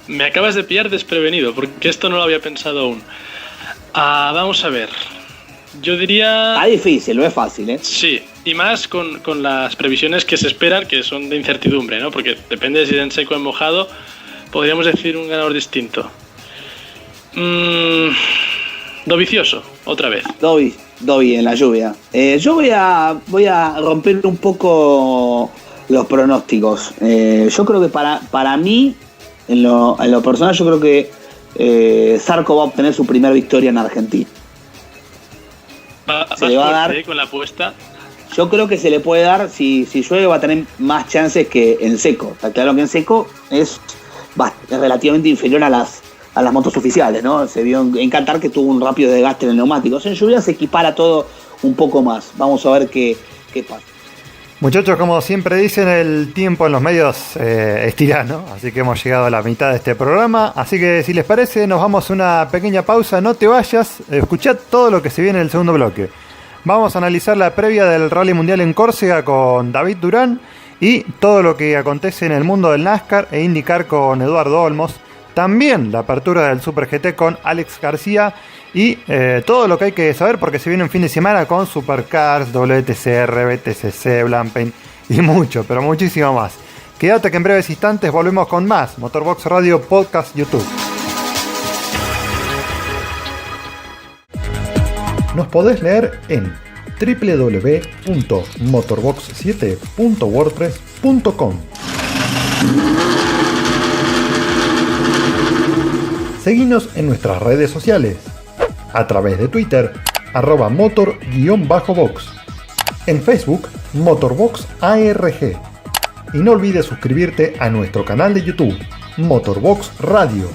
Me acabas de pillar desprevenido, porque esto no lo había pensado aún. Vamos a ver. Yo diría... Está difícil, no es fácil, ¿eh? Sí, y más con las previsiones que se esperan, que son de incertidumbre, ¿no? Porque depende de si en seco o en mojado, podríamos decir un ganador distinto. Dovizioso, otra vez. Dovi en la lluvia. Yo voy a romper un poco los pronósticos. Yo creo que para mí, en lo personal, yo creo que Zarco va a obtener su primera victoria en Argentina. Se le va a dar con la apuesta. Yo creo que se le puede dar, si llueve va a tener más chances que en seco. Está claro que en seco es relativamente inferior a las motos oficiales, ¿no? Se vio en Qatar que tuvo un rápido desgaste en el neumático. En lluvia se equipara todo un poco más. Vamos a ver qué pasa. Muchachos, como siempre dicen, el tiempo en los medios es tirano, así que hemos llegado a la mitad de este programa. Así que si les parece, nos vamos a una pequeña pausa. No te vayas, escuchad todo lo que se viene en el segundo bloque. Vamos a analizar la previa del Rally Mundial en Córcega con David Durán y todo lo que acontece en el mundo del NASCAR e IndyCar con Eduardo Olmos. También la apertura del Super GT con Alex García y todo lo que hay que saber porque se viene un fin de semana con Supercars, WTCR, BTCC, Blancpain y mucho, pero muchísimo más. Quédate que en breves instantes volvemos con más Motorbox Radio Podcast YouTube. Nos podés leer en www.motorbox7.wordpress.com. Seguinos en nuestras redes sociales, a través de Twitter, @motor_box, en Facebook, Motorbox ARG. Y no olvides suscribirte a nuestro canal de YouTube, Motorbox Radio.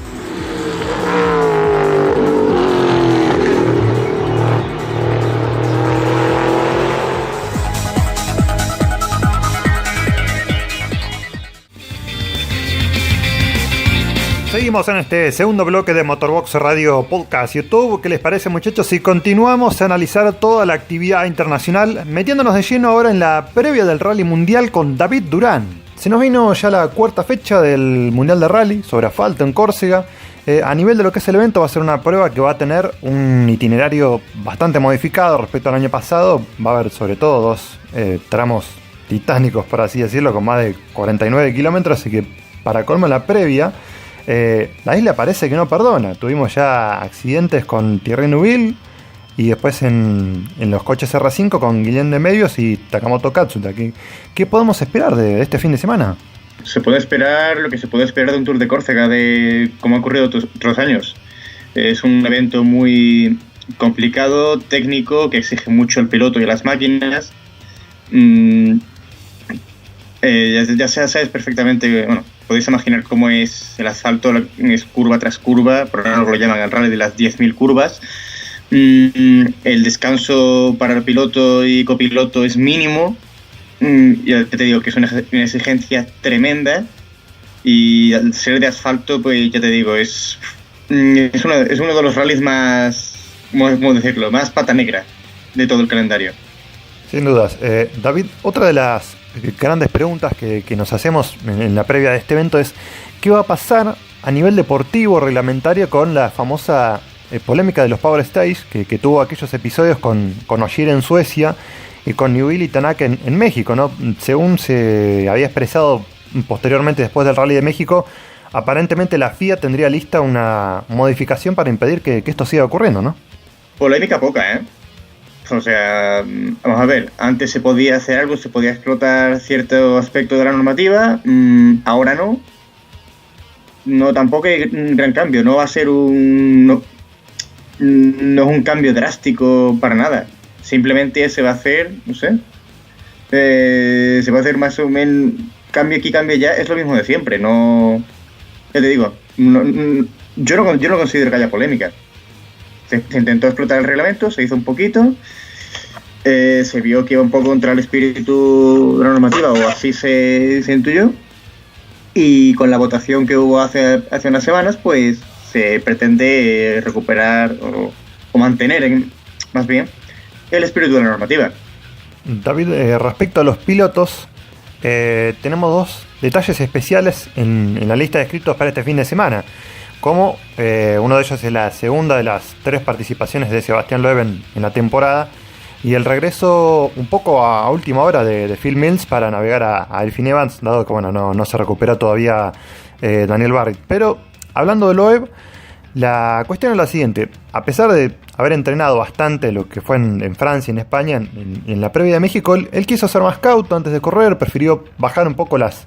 Seguimos en este segundo bloque de Motorbox Radio Podcast YouTube. ¿Qué les parece, muchachos? Si continuamos a analizar toda la actividad internacional, metiéndonos de lleno ahora en la previa del Rally Mundial con David Durán. Se nos vino ya la cuarta fecha del Mundial de Rally sobre asfalto en Córcega. A nivel de lo que es el evento, va a ser una prueba que va a tener un itinerario bastante modificado respecto al año pasado. Va a haber sobre todo dos tramos titánicos, por así decirlo, con más de 49 kilómetros, así que para colmo la previa... la isla parece que no perdona. Tuvimos ya accidentes con Thierry Neuville y después en los coches R5 con Guillén de Medios y Takamoto Katsuta. ¿Qué podemos esperar de este fin de semana? Se puede esperar lo que se puede esperar de un Tour de Córcega, de como ha ocurrido otros años. Es un evento muy complicado, técnico, que exige mucho al piloto y a las máquinas. Ya sabes perfectamente, bueno, podéis imaginar cómo es el asfalto, es curva tras curva, por ahora lo llaman el rally de las 10.000 curvas. El descanso para el piloto y copiloto es mínimo. Ya te digo que es una exigencia tremenda, y al ser de asfalto, pues ya te digo, es uno de los rallies más, ¿cómo decirlo?, más pata negra de todo el calendario. Sin dudas. David, otra de las grandes preguntas que nos hacemos en la previa de este evento es ¿qué va a pasar a nivel deportivo, reglamentario, con la famosa polémica de los Power Stage que tuvo aquellos episodios con Ogier en Suecia y con Neuville y Tanaka en México, ¿no? Según se había expresado posteriormente después del Rally de México, aparentemente la FIA tendría lista una modificación para impedir que esto siga ocurriendo, ¿no? Polémica poca, ¿eh? O sea, vamos a ver, antes se podía hacer algo, se podía explotar cierto aspecto de la normativa, ahora no. No, tampoco hay un gran cambio, no va a ser no es un cambio drástico para nada. Simplemente se va a hacer, no sé, se va a hacer más o menos, cambio aquí, cambio allá, es lo mismo de siempre, no, ya te digo, yo no considero que haya polémica. Se intentó explotar el reglamento, se hizo un poquito, se vio que iba un poco contra el espíritu de la normativa, o así se intuyó, y con la votación que hubo hace unas semanas, pues se pretende recuperar o mantener, más bien, el espíritu de la normativa. David, respecto a los pilotos, tenemos dos detalles especiales en la lista de inscritos para este fin de semana. Como uno de ellos es la segunda de las 3 participaciones de Sebastián Loeb en la temporada, y el regreso un poco a última hora de Phil Mills para navegar a Elfyn Evans, dado que bueno, no se recupera todavía Daniel Barrett. Pero hablando de Loeb, la cuestión es la siguiente: a pesar de haber entrenado bastante lo que fue en Francia y en España, en la previa de México, él quiso ser más cauto antes de correr, prefirió bajar un poco las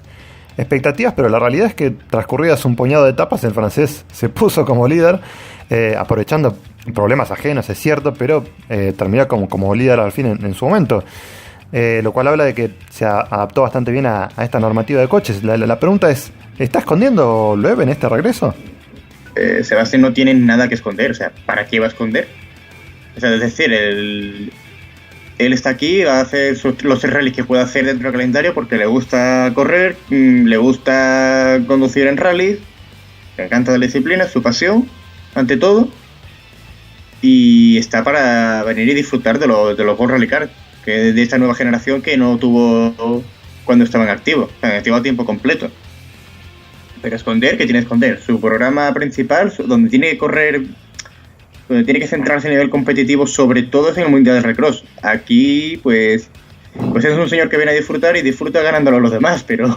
expectativas, pero la realidad es que transcurridas un puñado de etapas, el francés se puso como líder, aprovechando problemas ajenos, es cierto, pero terminó como líder al fin en su momento, lo cual habla de que se adaptó bastante bien a esta normativa de coches. La pregunta es, ¿está escondiendo Loeb en este regreso? Sebastián no tiene nada que esconder, o sea, ¿para qué va a esconder? O sea, es decir, él está aquí, va a hacer los 3 rallies que puede hacer dentro del calendario porque le gusta correr, le gusta conducir en rallies, le encanta la disciplina, es su pasión, ante todo, y está para venir y disfrutar de los World Rally Car, que de esta nueva generación que no tuvo cuando estaban activos, han activo a tiempo completo. Pero esconder, ¿qué tiene que esconder? Su programa principal, donde tiene que correr, donde tiene que centrarse a nivel competitivo, sobre todo es en el Mundial de Recross. Aquí, pues es un señor que viene a disfrutar y disfruta ganándolo a los demás, pero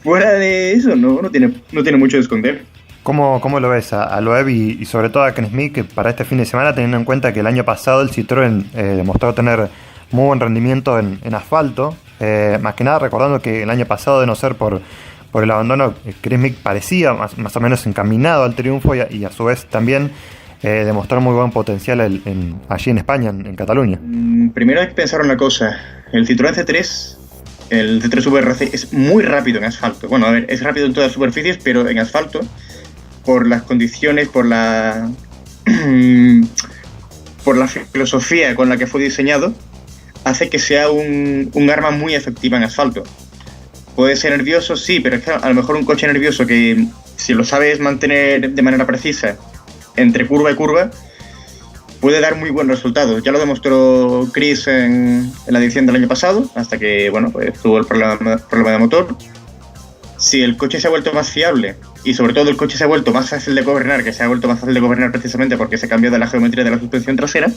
fuera de eso no tiene mucho de esconder. ¿Cómo lo ves a Loeb y sobre todo a Ken Smith, que para este fin de semana, teniendo en cuenta que el año pasado el Citroën demostró tener muy buen rendimiento en asfalto, más que nada recordando que el año pasado, de no ser por el abandono, Chris Mick parecía más o menos encaminado al triunfo y a su vez también demostró muy buen potencial allí en España, en Cataluña? Primero hay que pensar una cosa: el Citroën C3, el C3 VRC, es muy rápido en asfalto. Bueno, a ver, es rápido en todas las superficies, pero en asfalto, por las condiciones, por la filosofía con la que fue diseñado, hace que sea un arma muy efectiva en asfalto. Puede ser nervioso, sí, pero es que a lo mejor un coche nervioso que, si lo sabes mantener de manera precisa entre curva y curva, puede dar muy buen resultado. Ya lo demostró Chris en la edición del año pasado, hasta que bueno, pues tuvo el problema de motor. Si el coche se ha vuelto más fiable y sobre todo el coche se ha vuelto más fácil de gobernar, que se ha vuelto más fácil de gobernar precisamente porque se cambió de la geometría de la suspensión trasera,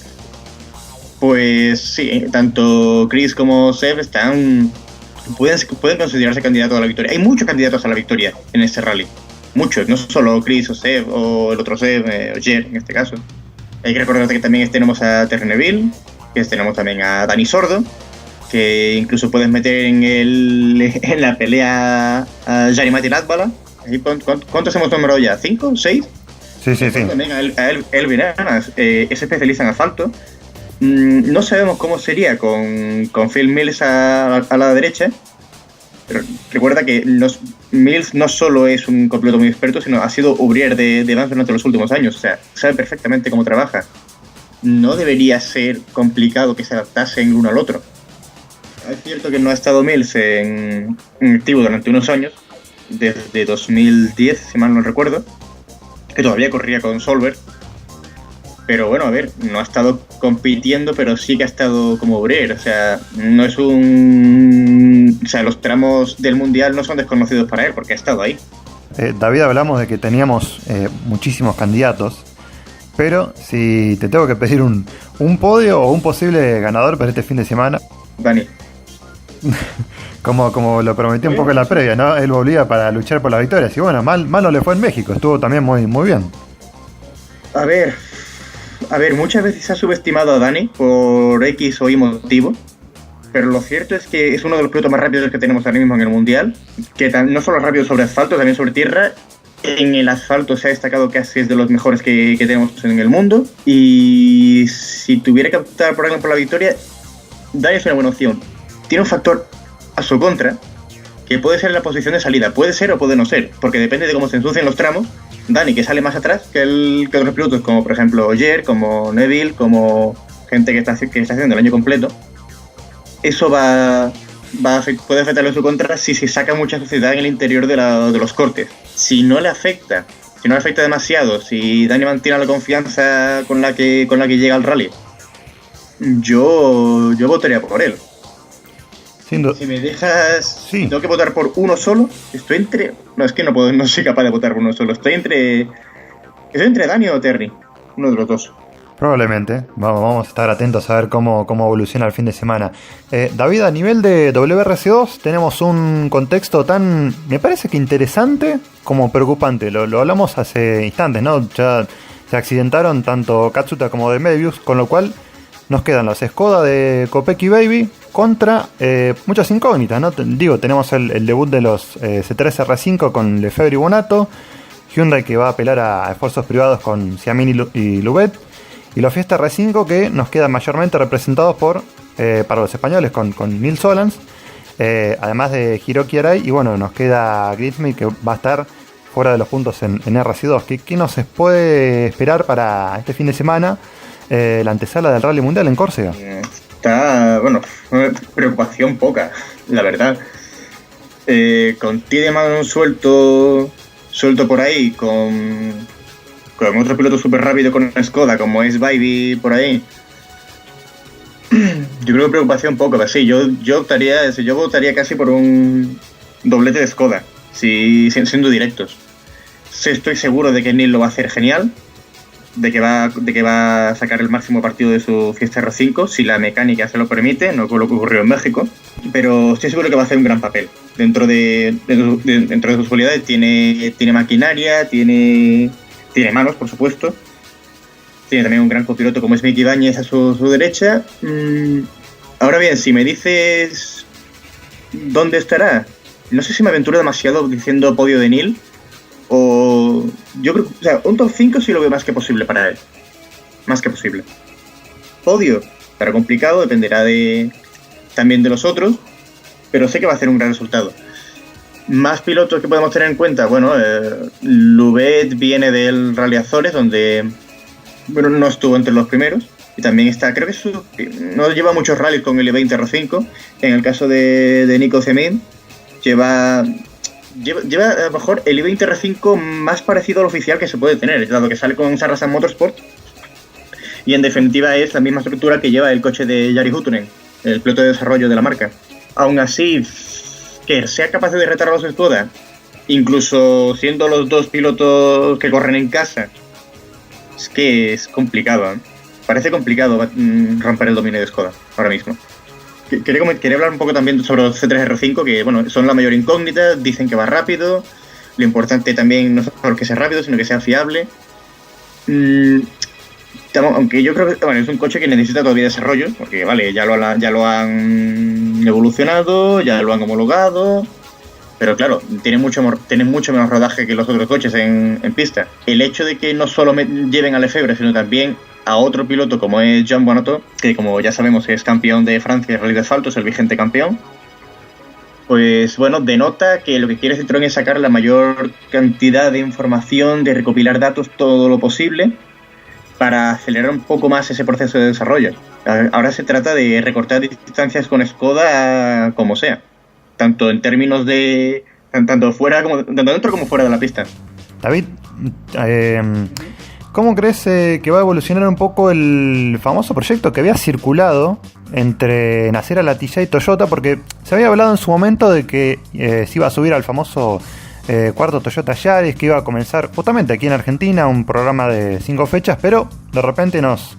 pues sí, tanto Chris como Seb pueden considerarse candidatos a la victoria. Hay muchos candidatos a la victoria en este rally, muchos, no solo Chris o Seb o el otro Seb, o Jer en este caso. Hay que recordar que también tenemos a Terry Neville, que tenemos también a Dani Sordo, que incluso puedes meter en la pelea a Jari-Matti Latvala. ¿Cuántos hemos nombrado ya? ¿5? ¿6? Sí. También a Elvin Evans, es especialista en asfalto. No sabemos cómo sería con Phil Mills a la derecha, pero recuerda que Mills no solo es un copiloto muy experto, sino ha sido obrero de Evans durante los últimos años, o sea, sabe perfectamente cómo trabaja. No debería ser complicado que se adaptasen uno al otro. Es cierto que no ha estado Mills en activo durante unos años, desde 2010, si mal no recuerdo, que todavía corría con Solberg. Pero bueno, a ver, no ha estado compitiendo, pero sí que ha estado como obrero. O sea, no es o sea, los tramos del Mundial no son desconocidos para él, porque ha estado ahí. David, hablamos de que teníamos muchísimos candidatos, pero si te tengo que pedir un podio o un posible ganador para este fin de semana... Dani. como lo prometí un poco en la previa, ¿no? Él volvía para luchar por la victoria. Y bueno, mal no le fue en México, estuvo también muy, muy bien. A ver, muchas veces se ha subestimado a Dani por X o Y motivo, pero lo cierto es que es uno de los pilotos más rápidos que tenemos ahora mismo en el Mundial, que no solo rápido sobre asfalto, también sobre tierra. En el asfalto se ha destacado que es de los mejores que tenemos en el mundo, y si tuviera que optar por alguien por la victoria, Dani es una buena opción. Tiene un factor a su contra, que puede ser la posición de salida, puede ser o puede no ser, porque depende de cómo se ensucien los tramos, Dani, que sale más atrás que otros pilotos, como por ejemplo Ogier, como Neville, como gente que está haciendo el año completo, eso puede afectarle en su contra si se saca mucha suciedad en el interior de los cortes. Si no le afecta demasiado, si Dani mantiene la confianza con la que llega al rally, yo votaría por él. Si me dejas, sí. Tengo que votar por uno solo. Estoy entre... No, es que no soy capaz de votar por uno solo. Estoy entre Dani o Terry. Uno de los dos. Probablemente. Vamos a estar atentos a ver cómo evoluciona el fin de semana. David, a nivel de WRC2 tenemos un contexto tan, me parece que interesante como preocupante. Lo hablamos hace instantes, ¿no? Ya se accidentaron tanto Katsuta como de Mebius, con lo cual nos quedan los Skoda de Kopecky Baby contra muchas incógnitas, ¿no? Tenemos el debut de los C3 R5 con Lefebvre y Bonato, Hyundai que va a apelar a esfuerzos privados con Xiamin y Lubet, y los Fiesta R5 que nos quedan mayormente representados para los españoles con Nils Solans, además de Hiroki Arai, y bueno, nos queda Gridsmith que va a estar fuera de los puntos en RC2. ¿Qué nos puede esperar para este fin de semana? La antesala del Rally Mundial en Córcega. Está, preocupación poca, la verdad. Con Tiedemann suelto por ahí, con otro piloto súper rápido con Skoda, como es Baby por ahí. Yo creo que preocupación poca, pero sí, yo votaría casi por un doblete de Skoda, siendo directos. Estoy seguro de que Neil lo va a hacer genial, de que va a sacar el máximo partido de su Fiesta R5, si la mecánica se lo permite, no con lo que ocurrió en México, pero estoy seguro que va a hacer un gran papel. Dentro de sus cualidades tiene maquinaria, tiene manos, por supuesto, tiene también un gran copiloto como es Miki Ibáñez a su derecha. Ahora bien, si me dices dónde estará, no sé si me aventuro demasiado diciendo podio de Neil, o yo creo, o sea, un top 5 sí lo veo más que posible para él. Más que posible. Podio, pero complicado, dependerá también de los otros, pero sé que va a hacer un gran resultado. Más pilotos que podemos tener en cuenta, bueno, Lubet viene del Rally Azores, donde no estuvo entre los primeros, y también está, creo que no lleva muchos rallies con el E20 R5. En el caso de Nico Zemin, lleva a lo mejor el i20 R5 más parecido al oficial que se puede tener, dado que sale con Sarrazin Motorsport, y en definitiva es la misma estructura que lleva el coche de Jari Huttunen, el piloto de desarrollo de la marca. Aún así, que sea capaz de derrotar a los Skoda, incluso siendo los dos pilotos que corren en casa, es que es complicado, ¿eh? Parece complicado romper el dominio de Skoda ahora mismo. Quería hablar un poco también sobre los C3R5, que bueno, son la mayor incógnita, dicen que va rápido, lo importante también no es solo que sea rápido, sino que sea fiable. Aunque yo creo que es un coche que necesita todavía desarrollo, porque vale, ya lo han evolucionado, ya lo han homologado, pero claro, tiene mucho menos rodaje que los otros coches en pista. El hecho de que no solo lleven a Lefebvre, sino también a otro piloto como es Jean Bonato, que como ya sabemos es campeón de Francia de Rally de Asfalto, es el vigente campeón, pues bueno, denota que lo que quiere Citroën es sacar la mayor cantidad de información, de recopilar datos todo lo posible para acelerar un poco más ese proceso de desarrollo. Ahora se trata de recortar distancias con Skoda como sea, tanto en términos de tanto dentro como fuera de la pista. David, ¿cómo crees que va a evolucionar un poco el famoso proyecto que había circulado entre Nasser Al-Attiyah y Toyota? Porque se había hablado en su momento de que se iba a subir al famoso cuarto Toyota Yaris, que iba a comenzar justamente aquí en Argentina, un programa de 5 fechas, pero de repente nos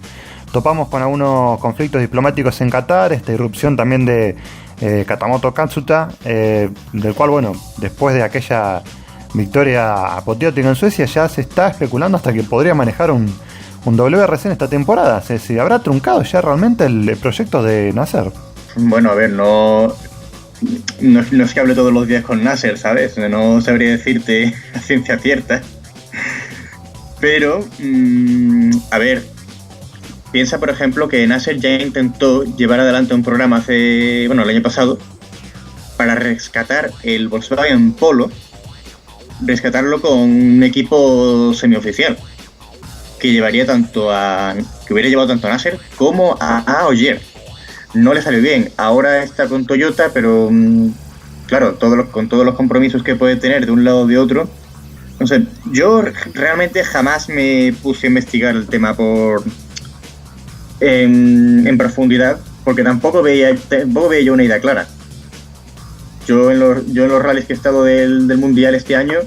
topamos con algunos conflictos diplomáticos en Qatar, esta irrupción también de Katamoto Katsuta, del cual, bueno, después de aquella victoria apoteótica en Suecia, ya se está especulando hasta que podría manejar un WRC en esta temporada. ¿Se habrá truncado ya realmente el proyecto de Nasser? Bueno, a ver, no es que hable todos los días con Nasser, ¿sabes? No sabría decirte a ciencia cierta. Pero, a ver, piensa por ejemplo que Nasser ya intentó llevar adelante un programa el año pasado, para rescatar el Volkswagen Polo rescatarlo con un equipo semioficial que hubiera llevado tanto a Nasser como a Ogier. No le salió bien. Ahora está con Toyota, pero claro, con todos los compromisos que puede tener de un lado o de otro. No sé, yo realmente jamás me puse a investigar el tema en profundidad, porque tampoco veía yo una idea clara. Yo en los rallies que he estado del Mundial este año,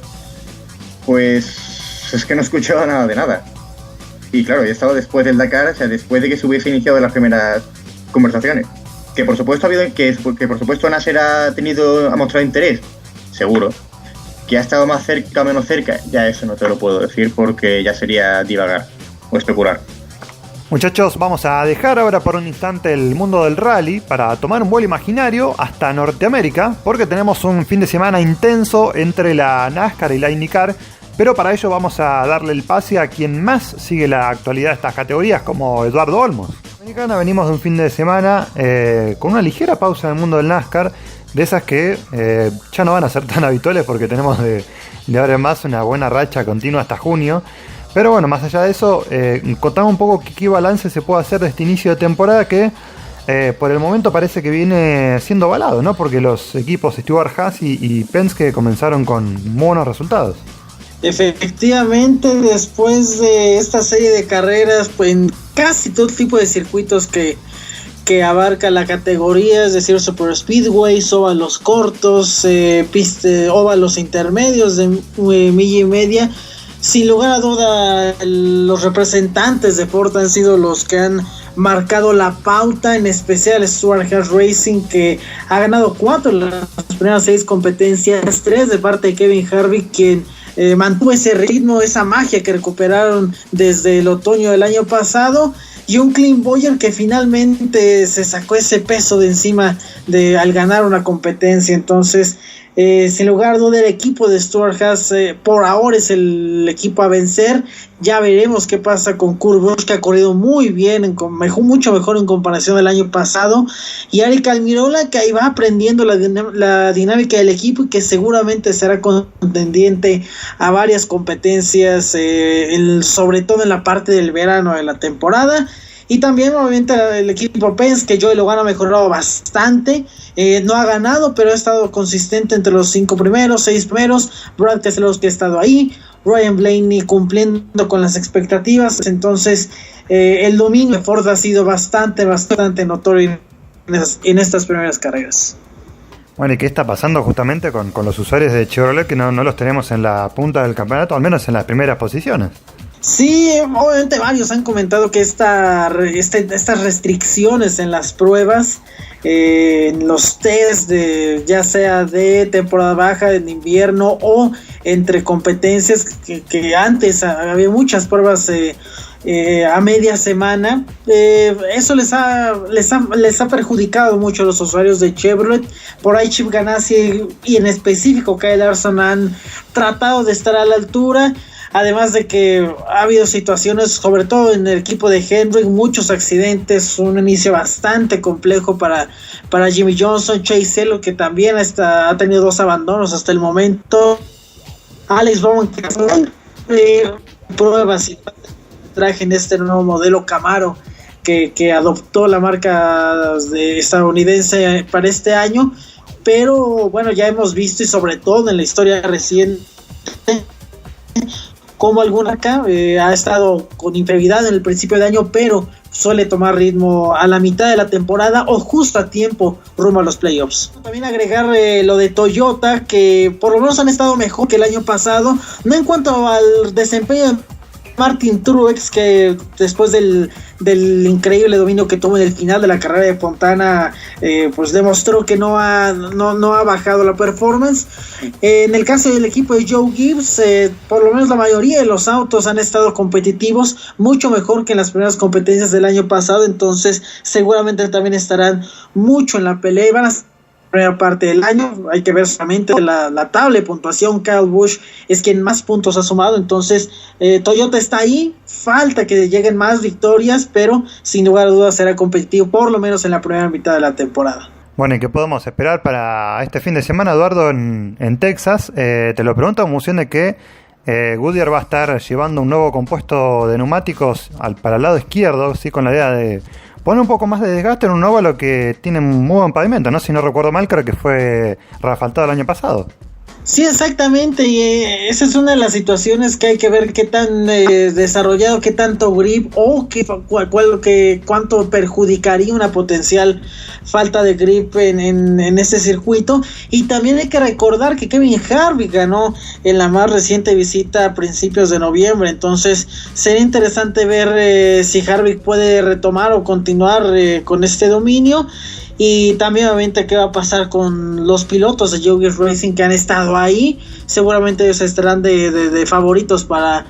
pues es que no he escuchado nada de nada. Y claro, he estado después del Dakar, o sea, después de que se hubiese iniciado las primeras conversaciones. Que por supuesto Nasser ha mostrado interés, seguro. Que ha estado más cerca o menos cerca, ya eso no te lo puedo decir porque ya sería divagar o especular. Muchachos, vamos a dejar ahora por un instante el mundo del rally para tomar un vuelo imaginario hasta Norteamérica, porque tenemos un fin de semana intenso entre la NASCAR y la IndyCar, pero para ello vamos a darle el pase a quien más sigue la actualidad de estas categorías, como Eduardo Olmos. Venimos de un fin de semana con una ligera pausa en el mundo del NASCAR, de esas que ya no van a ser tan habituales porque tenemos de ahora en más una buena racha continua hasta junio. Pero bueno, más allá de eso, contamos un poco qué balance se puede hacer de este inicio de temporada que por el momento parece que viene siendo avalado, ¿no? Porque los equipos Stewart Haas y Penske comenzaron con buenos resultados. Efectivamente, después de esta serie de carreras, pues en casi todo tipo de circuitos que abarca la categoría, es decir, super speedways, óvalos cortos, óvalos intermedios de milla y media. Sin lugar a duda, los representantes de Ford han sido los que han marcado la pauta, en especial Stewart Haas Racing, que ha ganado 4 de las primeras 6 competencias, 3 de parte de Kevin Harvick, quien mantuvo ese ritmo, esa magia que recuperaron desde el otoño del año pasado, y un Clint Bowyer que finalmente se sacó ese peso de encima al ganar una competencia. Entonces, sin lugar a duda, el equipo de Stewart Haas por ahora es el equipo a vencer. Ya veremos qué pasa con Kurt Busch, que ha corrido muy bien, mucho mejor en comparación del año pasado, y Aric Almirola, que ahí va aprendiendo la dinámica del equipo y que seguramente será contendiente a varias competencias, sobre todo en la parte del verano de la temporada. Y también obviamente el equipo Penske, que Joey Logano ha mejorado bastante, no ha ganado, pero ha estado consistente entre los 5 primeros, 6 primeros. Brad Keselowski ha estado ahí, Ryan Blaney cumpliendo con las expectativas. Entonces el dominio de Ford ha sido bastante notorio en estas primeras carreras. Bueno, ¿y qué está pasando justamente con los usuarios de Chevrolet que no los tenemos en la punta del campeonato, al menos en las primeras posiciones? Sí, obviamente varios han comentado que estas restricciones en las pruebas, en los test, ya sea de temporada baja, en invierno o entre competencias, que antes había muchas pruebas a media semana, eso les ha perjudicado mucho a los usuarios de Chevrolet. Por ahí Chip Ganassi y en específico Kyle Larson han tratado de estar a la altura. Además de que ha habido situaciones, sobre todo en el equipo de Hendrick, muchos accidentes, un inicio bastante complejo para Jimmy Johnson, Chase Elliott, que también ha tenido 2 abandonos hasta el momento, Alex Bowman, que pruebas y traje en este nuevo modelo Camaro que adoptó la marca estadounidense para este año, pero bueno, ya hemos visto, y sobre todo en la historia reciente, como alguna acá ha estado con inferioridad en el principio de año, pero suele tomar ritmo a la mitad de la temporada o justo a tiempo rumbo a los playoffs. También agregar lo de Toyota, que por lo menos han estado mejor que el año pasado, no en cuanto al desempeño de Martin Truex, que después del increíble dominio que tuvo en el final de la carrera de Fontana, pues demostró que no ha bajado la performance. En el caso del equipo de Joe Gibbs, por lo menos la mayoría de los autos han estado competitivos, mucho mejor que en las primeras competencias del año pasado. Entonces seguramente también estarán mucho en la pelea y van a primera parte del año. Hay que ver solamente la tabla de puntuación. Kyle Busch es quien más puntos ha sumado, entonces Toyota está ahí, falta que lleguen más victorias, pero sin lugar a dudas será competitivo por lo menos en la primera mitad de la temporada. Bueno, ¿y qué podemos esperar para este fin de semana, Eduardo, en Texas? Te lo pregunto en función de que Goodyear va a estar llevando un nuevo compuesto de neumáticos para el lado izquierdo, ¿sí? Con la idea de poner un poco más de desgaste en un óvalo que tiene un muy buen pavimento, ¿no? Si no recuerdo mal, creo que fue reasfaltado el año pasado. Sí, exactamente, y esa es una de las situaciones que hay que ver qué tan desarrollado, qué tanto grip o cuánto perjudicaría una potencial falta de grip en este circuito. Y también hay que recordar que Kevin Harvick ganó en la más reciente visita a principios de noviembre, entonces sería interesante ver si Harvick puede retomar o continuar con este dominio. Y también obviamente qué va a pasar con los pilotos de Joe Gibbs Racing que han estado ahí. Seguramente ellos estarán de favoritos para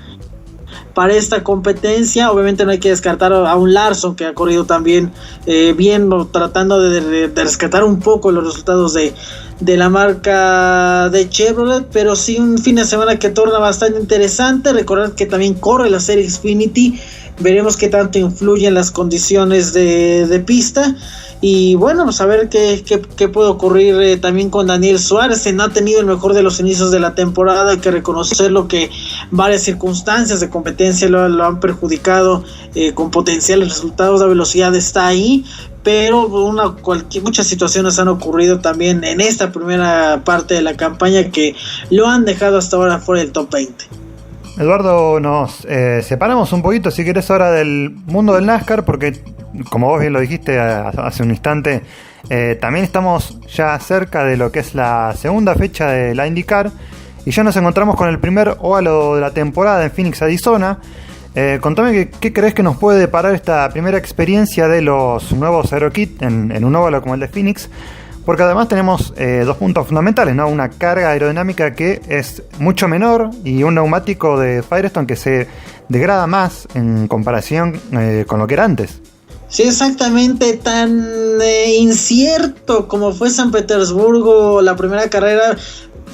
esta competencia. Obviamente no hay que descartar a un Larson que ha corrido también bien, tratando de rescatar un poco los resultados de la marca de Chevrolet, pero sí un fin de semana que torna bastante interesante. Recordad que también corre la serie Xfinity, veremos qué tanto influyen las condiciones de pista. Y bueno, pues a ver qué puede ocurrir también con Daniel Suárez. No ha tenido el mejor de los inicios de la temporada, hay que reconocerlo, que varias circunstancias de competencia lo han perjudicado con potenciales resultados. La velocidad está ahí, pero muchas situaciones han ocurrido también en esta primera parte de la campaña que lo han dejado hasta ahora fuera del top 20. Eduardo, nos separamos un poquito, si querés, ahora del mundo del NASCAR, porque como vos bien lo dijiste hace un instante, también estamos ya cerca de lo que es la segunda fecha de la IndyCar, y ya nos encontramos con el primer óvalo de la temporada en Phoenix, Arizona. Contame qué crees que nos puede deparar esta primera experiencia de los nuevos AeroKit en un óvalo como el de Phoenix, porque además tenemos dos puntos fundamentales, ¿no? Una carga aerodinámica que es mucho menor y un neumático de Firestone que se degrada más en comparación con lo que era antes. Sí, exactamente, tan incierto como fue San Petersburgo la primera carrera,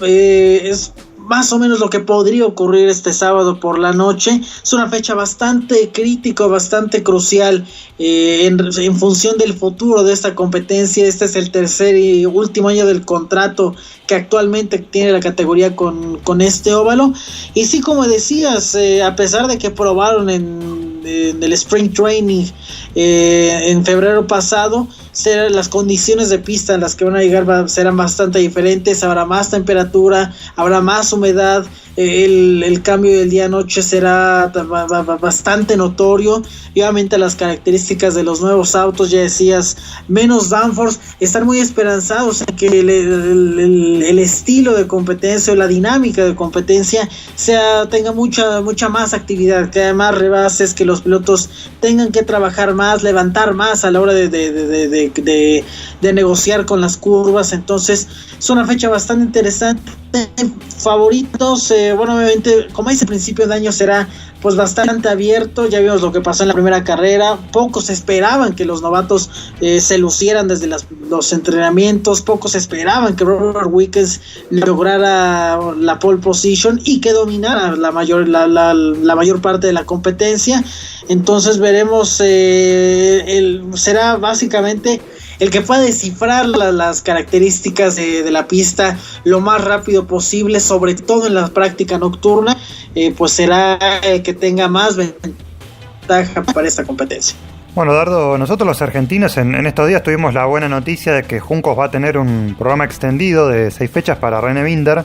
es más o menos lo que podría ocurrir este sábado por la noche. Es una fecha bastante crítica, bastante crucial en función del futuro de esta competencia. Este es el tercer y último año del contrato que actualmente tiene la categoría con este óvalo. Y sí, como decías, a pesar de que probaron en el Spring Training en febrero pasado, las condiciones de pista en las que van a llegar serán bastante diferentes. Habrá más temperatura, habrá más humedad, el cambio del día-noche será bastante notorio, y obviamente las características de los nuevos autos, ya decías, menos downforce. Están muy esperanzados en que el estilo de competencia o la dinámica de competencia tenga mucha más actividad, que haya más rebases, que los pilotos tengan que trabajar más, levantar más a la hora de negociar con las curvas. Entonces es una fecha bastante interesante. Favoritos, bueno, obviamente, como dice, principio de año será pues bastante abierto. Ya vimos lo que pasó en la primera carrera. Pocos esperaban que los novatos se lucieran desde los entrenamientos. Pocos esperaban que Robert Wickens lograra la pole position y que dominara la mayor parte de la competencia. Entonces veremos, será básicamente el que pueda descifrar las características de la pista lo más rápido posible, sobre todo en la práctica nocturna, pues será el que tenga más ventaja para esta competencia. Bueno, Dardo, nosotros los argentinos en estos días tuvimos la buena noticia de que Juncos va a tener un programa extendido de 6 fechas para René Binder,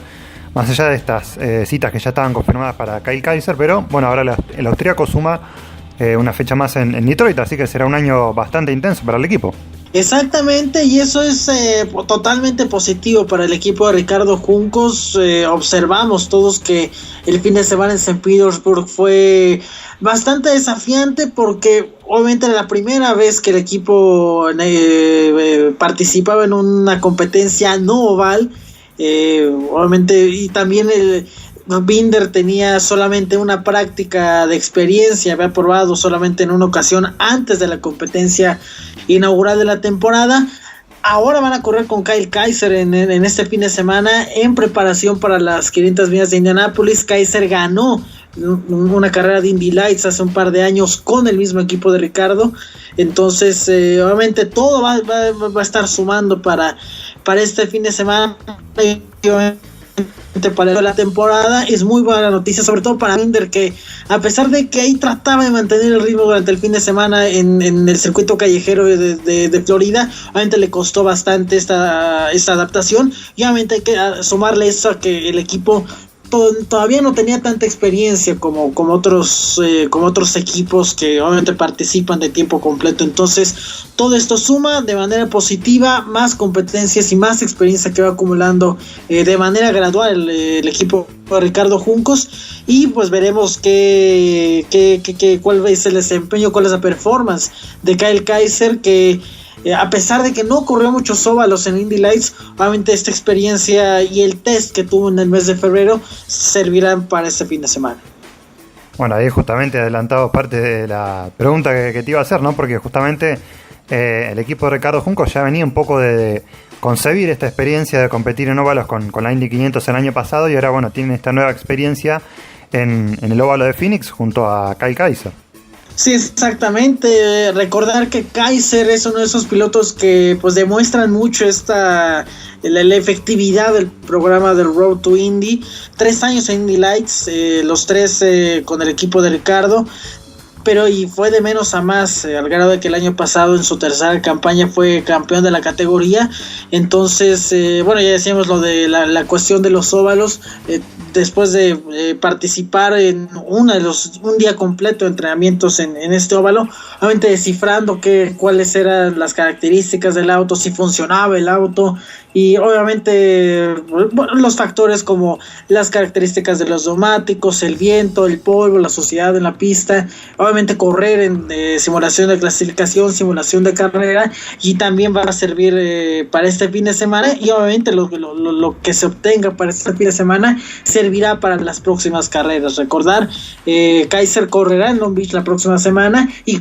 más allá de estas citas que ya estaban confirmadas para Kyle Kaiser, pero bueno, ahora el austríaco suma una fecha más en Detroit, así que será un año bastante intenso para el equipo. Exactamente, y eso es totalmente positivo para el equipo de Ricardo Juncos. Observamos todos que el fin de semana en St. Petersburg fue bastante desafiante, porque obviamente era la primera vez que el equipo participaba en una competencia no oval, obviamente, y también Binder tenía solamente una práctica de experiencia, había probado solamente en una ocasión antes de la competencia inaugural de la temporada. Ahora van a correr con Kyle Kaiser en este fin de semana en preparación para las 500 millas de Indianápolis. Kaiser ganó una carrera de Indy Lights hace un par de años con el mismo equipo de Ricardo. Entonces obviamente todo va a estar sumando para este fin de semana y para la temporada. Es muy buena noticia, sobre todo para Binder, que a pesar de que ahí trataba de mantener el ritmo durante el fin de semana en el circuito callejero de Florida, obviamente le costó bastante esta adaptación, y obviamente hay que sumarle eso a que el equipo todavía no tenía tanta experiencia como otros equipos que obviamente participan de tiempo completo. Entonces todo esto suma de manera positiva, más competencias y más experiencia que va acumulando de manera gradual el equipo de Ricardo Juncos, y pues veremos cuál es el desempeño, cuál es la performance de Kyle Kaiser, que a pesar de que no corrió muchos óvalos en Indy Lights, obviamente esta experiencia y el test que tuvo en el mes de febrero servirán para este fin de semana. Bueno, ahí justamente adelantado parte de la pregunta que te iba a hacer, ¿no? Porque justamente el equipo de Ricardo Juncos ya venía un poco de concebir esta experiencia de competir en óvalos con la Indy 500 el año pasado, y ahora, bueno, tienen esta nueva experiencia en el óvalo de Phoenix junto a Kyle Kaiser. Sí, exactamente. Recordar que Kaiser es uno de esos pilotos que pues demuestran mucho la efectividad del programa del Road to Indy. 3 años en Indy Lights, los 3 con el equipo de Ricardo, pero y fue de menos a más, al grado de que el año pasado en su tercera campaña fue campeón de la categoría. Entonces, bueno, ya decíamos lo de la cuestión de los óvalos. Después de participar en un día completo de entrenamientos en este óvalo, obviamente descifrando cuáles eran las características del auto, si funcionaba el auto, y obviamente los factores como las características de los neumáticos, el viento, el polvo, la suciedad en la pista, obviamente correr en simulación de clasificación, simulación de carrera, y también va a servir para este fin de semana, y obviamente lo que se obtenga para este fin de semana servirá para las próximas carreras. Recordar, Kaiser correrá en Long Beach la próxima semana y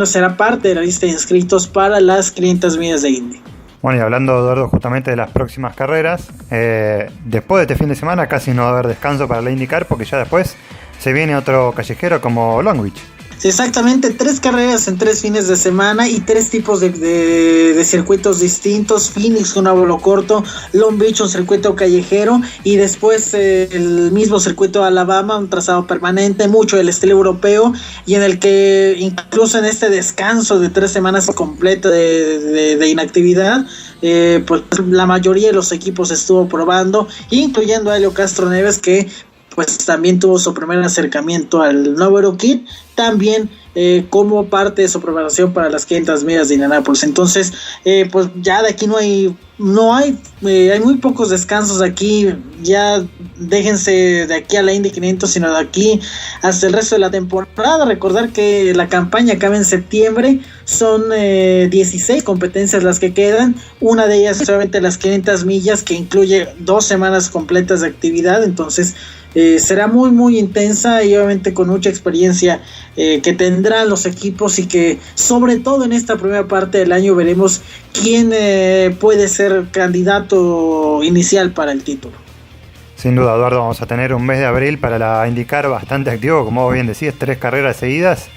será parte de la lista de inscritos para las 500 millas de Indy. Bueno, y hablando, Eduardo, justamente de las próximas carreras, después de este fin de semana casi no va a haber descanso para la IndyCar, porque ya después se viene otro callejero como Long Beach. Sí, exactamente, 3 carreras en 3 fines de semana y 3 tipos de circuitos distintos. Phoenix, un óvalo corto; Long Beach, un circuito callejero; y después el mismo circuito de Alabama, un trazado permanente, mucho del estilo europeo, y en el que incluso en este descanso de 3 semanas completo de inactividad, pues la mayoría de los equipos estuvo probando, incluyendo a Helio Castroneves, que pues también tuvo su primer acercamiento al nuevo Aerokit, también como parte de su preparación para las 500 millas de Indianápolis. Entonces, pues ya de aquí hay muy pocos descansos aquí. Ya déjense de aquí a la Indy 500, sino de aquí hasta el resto de la temporada. Recordar que la campaña acaba en septiembre, son 16 competencias las que quedan. Una de ellas solamente las 500 millas, que incluye 2 semanas completas de actividad. Entonces será muy muy intensa, y obviamente con mucha experiencia que tendrán los equipos, y que sobre todo en esta primera parte del año veremos quién puede ser candidato inicial para el título. Sin duda, Eduardo, vamos a tener un mes de abril para la IndyCar bastante activo, como vos bien decís, 3 carreras seguidas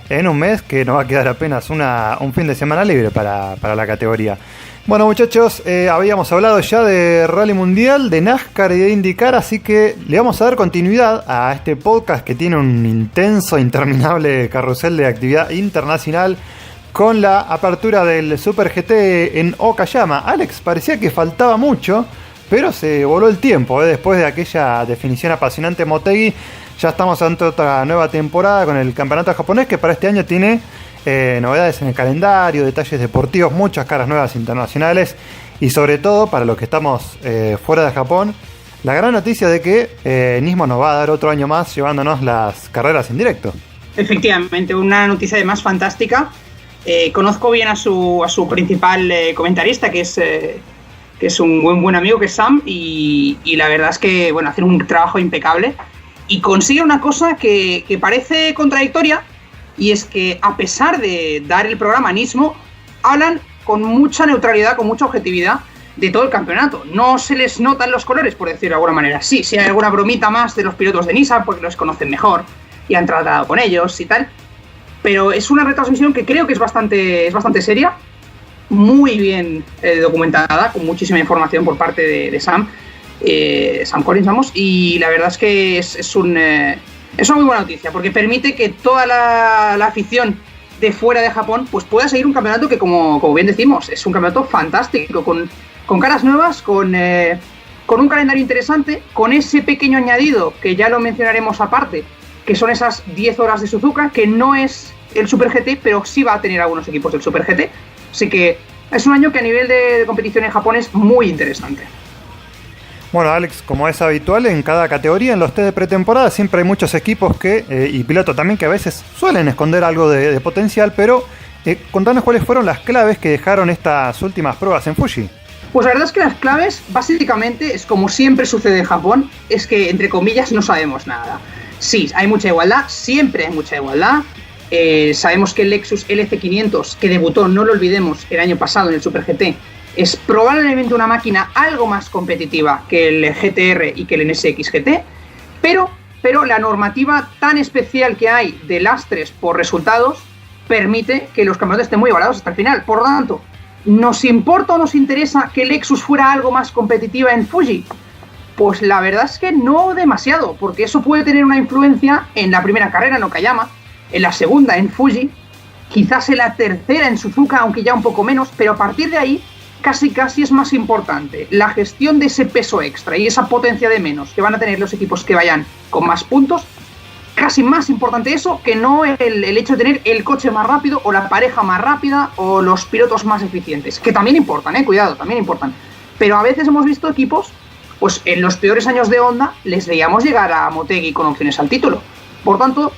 en un mes que nos va a quedar apenas un fin de semana libre para la categoría. Bueno, muchachos, habíamos hablado ya de Rally Mundial, de NASCAR y de IndyCar, así que le vamos a dar continuidad a este podcast que tiene un intenso, interminable carrusel de actividad internacional, con la apertura del Super GT en Okayama. Alex, parecía que faltaba mucho, pero se voló el tiempo, después de aquella definición apasionante de Motegi. Ya estamos ante otra nueva temporada con el campeonato japonés, que para este año tiene novedades en el calendario, detalles deportivos, muchas caras nuevas internacionales, y sobre todo para los que estamos fuera de Japón, la gran noticia de que Nismo nos va a dar otro año más llevándonos las carreras en directo. Efectivamente, una noticia además fantástica. Conozco bien a su principal comentarista, que es un buen amigo, que es Sam, y la verdad es que hace un trabajo impecable y consigue una cosa que parece contradictoria, y es que a pesar de dar el programa a Nismo, hablan con mucha neutralidad, con mucha objetividad, de todo el campeonato. No se les notan los colores, por decirlo de alguna manera. Sí hay alguna bromita más de los pilotos de Nissan porque los conocen mejor y han tratado con ellos y tal. Pero es una retransmisión que creo que es bastante seria, muy bien documentada, con muchísima información por parte de Sam Collins, vamos, y la verdad es que es una muy buena noticia, porque permite que toda la afición de fuera de Japón pues pueda seguir un campeonato que, como bien decimos, es un campeonato fantástico, con caras nuevas, con un calendario interesante, con ese pequeño añadido, que ya lo mencionaremos aparte, que son esas 10 horas de Suzuka, que no es el Super GT, pero sí va a tener algunos equipos del Super GT. Así que es un año que a nivel de competición en Japón es muy interesante. Bueno, Alex, como es habitual en cada categoría, en los test de pretemporada siempre hay muchos equipos y pilotos también que a veces suelen esconder algo de potencial, pero contanos cuáles fueron las claves que dejaron estas últimas pruebas en Fuji. Pues la verdad es que las claves, básicamente, es como siempre sucede en Japón, es que, entre comillas, no sabemos nada. Sí, hay mucha igualdad, siempre hay mucha igualdad. Sabemos que el Lexus LC500, que debutó, no lo olvidemos, el año pasado en el Super GT, es probablemente una máquina algo más competitiva que el GTR y que el NSX GT, pero la normativa tan especial que hay de lastres por resultados permite que los campeonatos estén muy igualados hasta el final. Por lo tanto, ¿nos importa o nos interesa que Lexus fuera algo más competitiva en Fuji? Pues la verdad es que no demasiado, porque eso puede tener una influencia en la primera carrera en Okayama, en la segunda en Fuji, quizás en la tercera en Suzuka, aunque ya un poco menos, pero a partir de ahí casi es más importante la gestión de ese peso extra y esa potencia de menos que van a tener los equipos que vayan con más puntos. Casi más importante eso que no el hecho de tener el coche más rápido o la pareja más rápida o los pilotos más eficientes, que también importan, cuidado, también importan. Pero a veces hemos visto equipos, pues en los peores años de Honda les veíamos llegar a Motegi con opciones al título. Por tanto,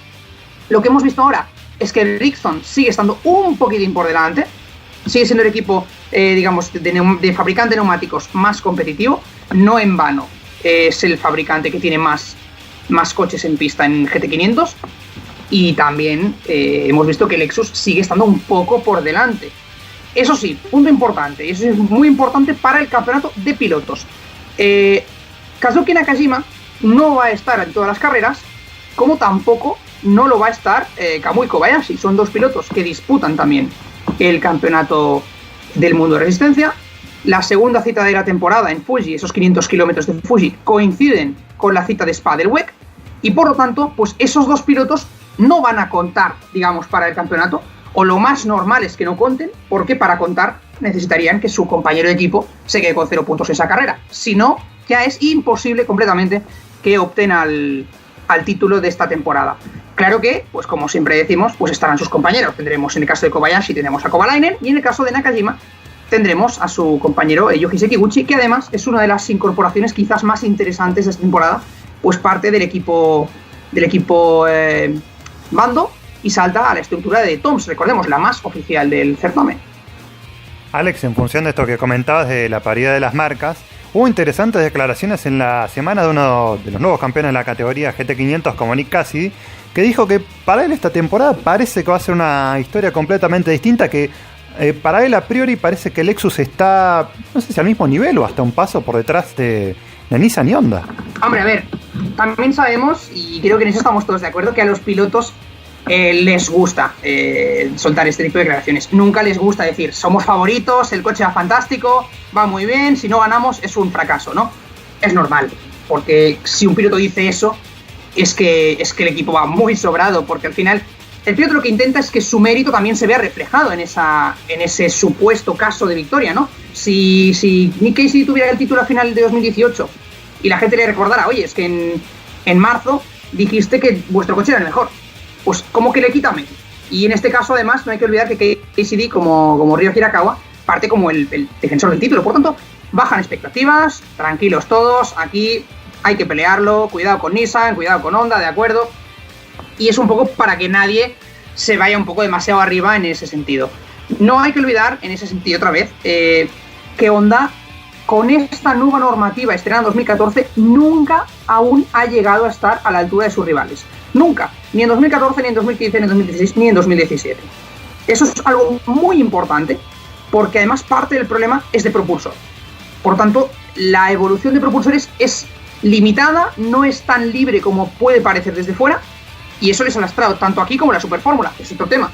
lo que hemos visto ahora es que Rixon sigue estando un poquitín por delante, sigue siendo el equipo, digamos, de fabricante de neumáticos más competitivo, no en vano es el fabricante que tiene más coches en pista en GT500, y también hemos visto que Lexus sigue estando un poco por delante. Eso sí, punto importante, y eso es muy importante para el campeonato de pilotos. Kazuki Nakajima no va a estar en todas las carreras, como tampoco no lo va a estar Kamui Kobayashi. Son dos pilotos que disputan también el campeonato del mundo de resistencia. La segunda cita de la temporada en Fuji, esos 500 kilómetros de Fuji, coinciden con la cita de Spa del WEC, y por lo tanto, pues esos dos pilotos no van a contar, digamos, para el campeonato, o lo más normal es que no conten, porque para contar necesitarían que su compañero de equipo se quede con 0 puntos en esa carrera. Si no, ya es imposible completamente que opten al título de esta temporada. Claro que, pues como siempre decimos, pues estarán sus compañeros. Tendremos, en el caso de Kobayashi, tenemos a Kovalainen, y en el caso de Nakajima tendremos a su compañero Yuji Sekiguchi, que además es una de las incorporaciones quizás más interesantes de esta temporada, pues parte del equipo Bando, y salta a la estructura de Toms, recordemos, la más oficial del certamen. Alex, en función de esto que comentabas de la paridad de las marcas, hubo interesantes declaraciones en la semana de uno de los nuevos campeones de la categoría GT500, como Nick Cassidy, que dijo que para él esta temporada parece que va a ser una historia completamente distinta, que para él a priori parece que Lexus está, no sé si al mismo nivel o hasta un paso por detrás de Nissan y Honda. Hombre, a ver, también sabemos, y creo que en eso estamos todos de acuerdo, que a los pilotos les gusta soltar este tipo de declaraciones. Nunca les gusta decir, somos favoritos, el coche va fantástico, va muy bien, si no ganamos es un fracaso, ¿no? Es normal, porque si un piloto dice eso, es que el equipo va muy sobrado, porque al final el piloto lo que intenta es que su mérito también se vea reflejado en ese supuesto caso de victoria, ¿no? Si Nick Cassidy tuviera el título final de 2018 y la gente le recordara, oye, es que en marzo dijiste que vuestro coche era el mejor, pues como que le quita mérito. Y en este caso, además, no hay que olvidar que Cassidy, como Ryo Hirakawa, parte como el defensor del título. Por tanto, bajan expectativas, tranquilos todos, aquí hay que pelearlo, cuidado con Nissan, cuidado con Honda, de acuerdo. Y es un poco para que nadie se vaya un poco demasiado arriba en ese sentido. No hay que olvidar, en ese sentido otra vez, que Honda, con esta nueva normativa estrenada en 2014, nunca aún ha llegado a estar a la altura de sus rivales. Nunca. Ni en 2014, ni en 2015, ni en 2016, ni en 2017. Eso es algo muy importante, porque además parte del problema es de propulsor. Por tanto, la evolución de propulsores es limitada, no es tan libre como puede parecer desde fuera, y eso les ha lastrado tanto aquí como en la Super Fórmula, es otro tema.